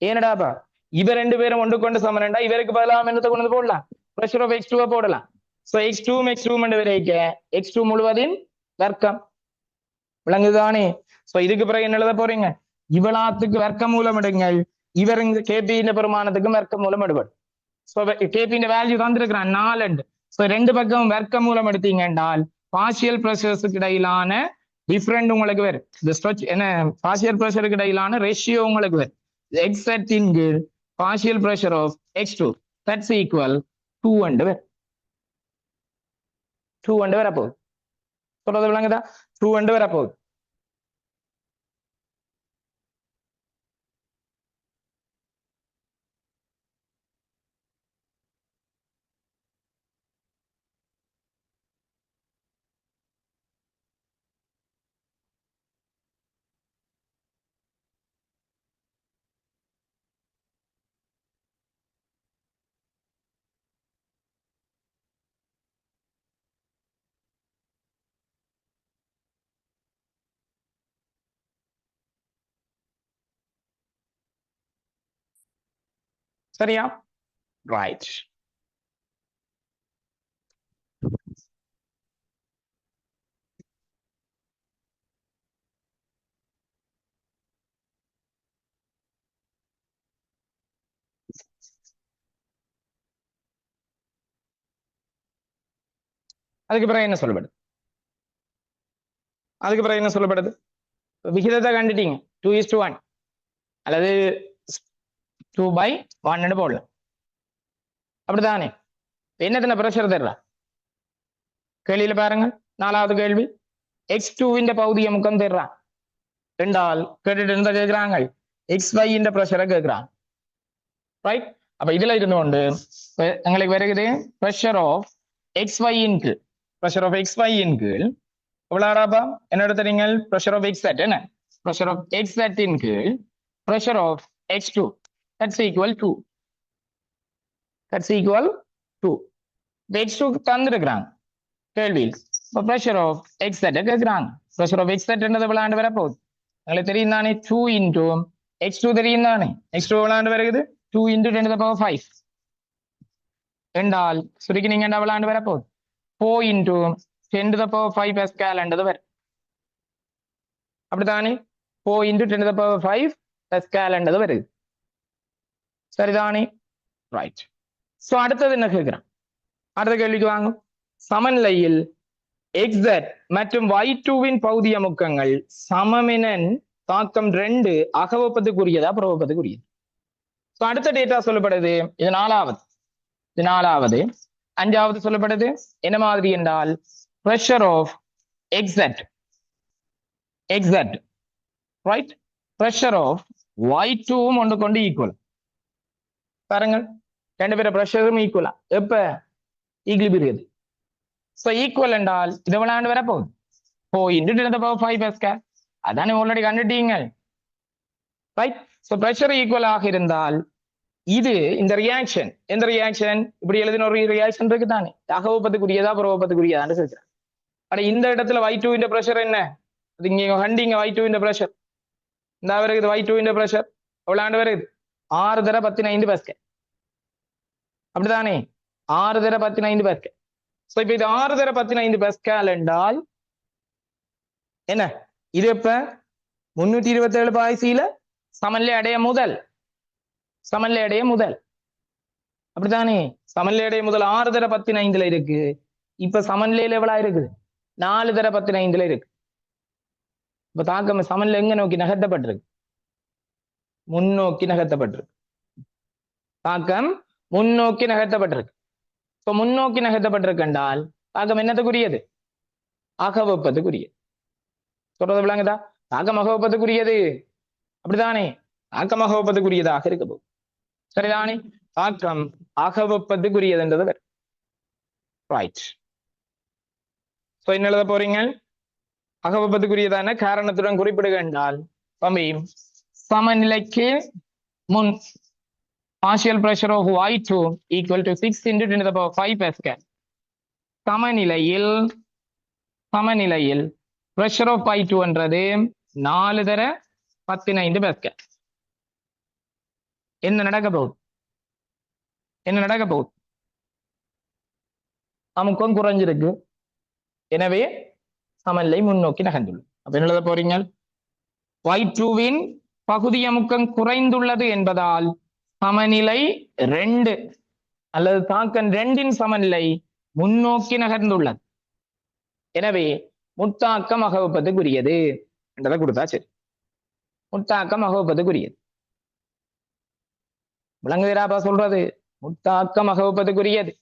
ஏனடாப்பா இவ ரெண்டு பேரும் ஒன்று கொண்டு சமனண்டா இவருக்கு பதிலாக என்னத்தை கொண்டு வந்து போடலாம், பிரஷர் ஆஃப் x2 போடலாம். சோ x2 வரைக்க x2 முழுவதின் வர்க்கம் விளங்குதானே? சோ இதுக்கு பிறகு என்ன எழுத போறீங்க, இவளாத்துக்கு வர்க்க மூலம் எடுங்கள், இவர் கேபி பெருமானத்துக்கு வர்க்க மூலம் எடுபடும். சோ கேபி வேல்யூ தந்திருக்கிறான் 4. சோ ரெண்டு பக்கம் வர்க்க மூலம் எடுத்தீங்க என்றால் பார்ஷியல் பிரஷர்ஸுக்கு இடையிலான டிஃபரெண்ட் உங்களுக்கு வரும். இந்த ஸ்ட்ரெச் என்ன பார்ஷியல் பிரஷருக்கு இடையிலான ரேஷியோ உங்களுக்கு வரும். x set in partial pressure of x2 that's equal 2 and வரும். 2 and வரப்போகுது. சொல்றது விளங்குதா? 2 and வரப்போகுது. சரியா? ரைட். அதுக்கு பிறகு என்ன சொல்லப்படுது? அதுக்கு பிறகு என்ன சொல்லப்படுது? விகிதத்தை கண்டுட்டீங்க 2:1 அல்லது 2/1 போடலாம். அப்படித்தானே? என்னத்தின பிரஷர் தர்றா கேள்வியில பாருங்க. 4வது கேள்வி x2 பகுதிய முக்கம் தர்றான் ரெண்டால் கேட்டுட்டு இருந்தா கேட்கிறாங்க xy பிரஷரை கேட்கிறான். ரைட். அப்ப இதுல இருந்து கொண்டு எங்களுக்கு வருகிறது pressure of xy pressure of xy கீழ் எவ்வளவுடாப்பா என்ன எடுத்துறீங்க, பிரஷர் ஆஃப் x set என்ன, பிரஷர் ஆஃப் x set கீழ் pressure of x2 that's equal to x2 தந்திருக்கிறாங்க கேள்வி. இப்போ பிரஷர் ஆஃப் x set கேட்கிறாங்க. பிரஷர் ஆஃப் x set என்னது விளையாண்டு வரப்போகுது உங்களுக்கு தெரியும் தானே, 2 into x2 தெரியும் தானே, x2 விளையாண்டு வருகிறது 2 into 10⁵ என்றால் சுருக்கி நீங்க என்ன விளையாண்டு வரப்போகுது 4 into 10⁵ பாஸ்கல் என்றது வரும். அப்படித்தானே? 4 into 10⁵ பாஸ்கல் என்றது வருது. சரிதானே? ரைட். சோ அடுத்தது என்ன கேட்கிறான், அடுத்த கேள்விக்கு வாங்க. சமநிலையில் xz மற்றும் y2 பகுதிய முக்கங்கள் சமமெனின் தாக்கம் 2 அகவப்பத்துக்குரியதா புறவப்பத்துக்குரியது? சோ அடுத்த டேட்டா சொல்லப்படுது இது 4வது. 5வது சொல்லப்படுது என்ன மாதிரி என்றால் pressure of xz right, pressure of y2 ஒன்று கொண்டு ஈக்குவல். பாருங்கள் ரெண்டு பேரும் பிரஷரும் ஈக்குவலா எப்ப ஈக்குவல். சோ ஈக்குவல் என்றால் இதை விளையாண்டு வர போகுது 4 into 10⁵ பாஸ்கல். அதானே ஆல்ரெடி கண்டுட்டீங்க. ரைட். சோ பிரஷர் ஈக்குவல் ஆக இருந்தால் இது இந்த ரியாக்ஷன் எந்த ரியாக்ஷன் இப்படி எழுதின ஒரு ரியாக்ஷன் இருக்கு தானே, அகவப்பத்துக்குரியதா புறவப்பத்துக்குரியதான்னு சொல்றேன். ஆனா இந்த இடத்துல y2 பிரஷர் என்ன, அது இங்க கண்டிங்க y2 பிரஷர் இந்த வருது. y2 பிரஷர் எவ்வளவு வருது 6 × 10⁵ பாஸ்கல். அப்படித்தானே 6 × 10⁵ பாஸ்கல். சோ இப்ப இது 6 × 10⁵ பாஸ்கல் என்றால் என்ன, இது இப்ப 327 பாய்சியில சமநிலை அடைய முதல். அப்படித்தானே சமநிலை அடைய முதல் 6 × 10⁵ இருக்கு. இப்ப சமநிலையில எவ்வளவு இருக்குது 4 × 10⁵ இருக்கு. இப்ப தாக்கம் சமநிலை எங்க நோக்கி நகர்த்தப்பட்டிருக்கு, முன்னோக்கி நகர்த்தப்பட்டிருக்கு. தாக்கம் முன்னோக்கி நகர்த்தப்பட்டிருக்கு. சோ முன்னோக்கி நகர்த்தப்பட்டிருக்கு என்றால் தாக்கம் என்னத்துக்குரியது, அகவப்பத்துக்குரியது. சொல்றது விளங்குதா? தாக்கம் அகவப்பத்துக்குரியது. அப்படித்தானே தாக்கம் அகவப்பத்துக்குரியதாக இருக்க போகுது. சரிதானே? தாக்கம் அகவப்பத்துக்குரியது என்றது ரைட். சோ என்ன எழுத போறீங்க, அகவப்பத்துக்குரியதான காரணத்துடன் குறிப்பிடுக என்றால் சமநிலைக்கு முன் partial pressure of y2 equal to 6 into 10⁵ pascal. சமநிலையில் pressure of y2 என்றது 4 தர 15 பாஸ்கல். என்ன நடக்க போகுது? என்ன நடக்க போகுது? அமுக்கம் குறைஞ்சிருக்கு. எனவே சமநிலை முன்னோக்கி நகர்ந்துள்ளது. அப்ப என்ன எழுத போறீங்க? Y2வின் பகுதி அமுக்கம் குறைந்துள்ளது என்பதால் சமநிலை 2 அல்லது தாக்கம் 2இன் சமநிலை முன்னோக்கி நகர்ந்துள்ளது. எனவே முத்தாக்கம் அகவப்பதுக்குரியது என்றதை கொடுத்தா சரி. முத்தாக்கம் அகவப்பதுக்குரியது. விளங்குகிறாப்பா சொல்றது? முத்தாக்கம் அகவப்பதுக்குரியது.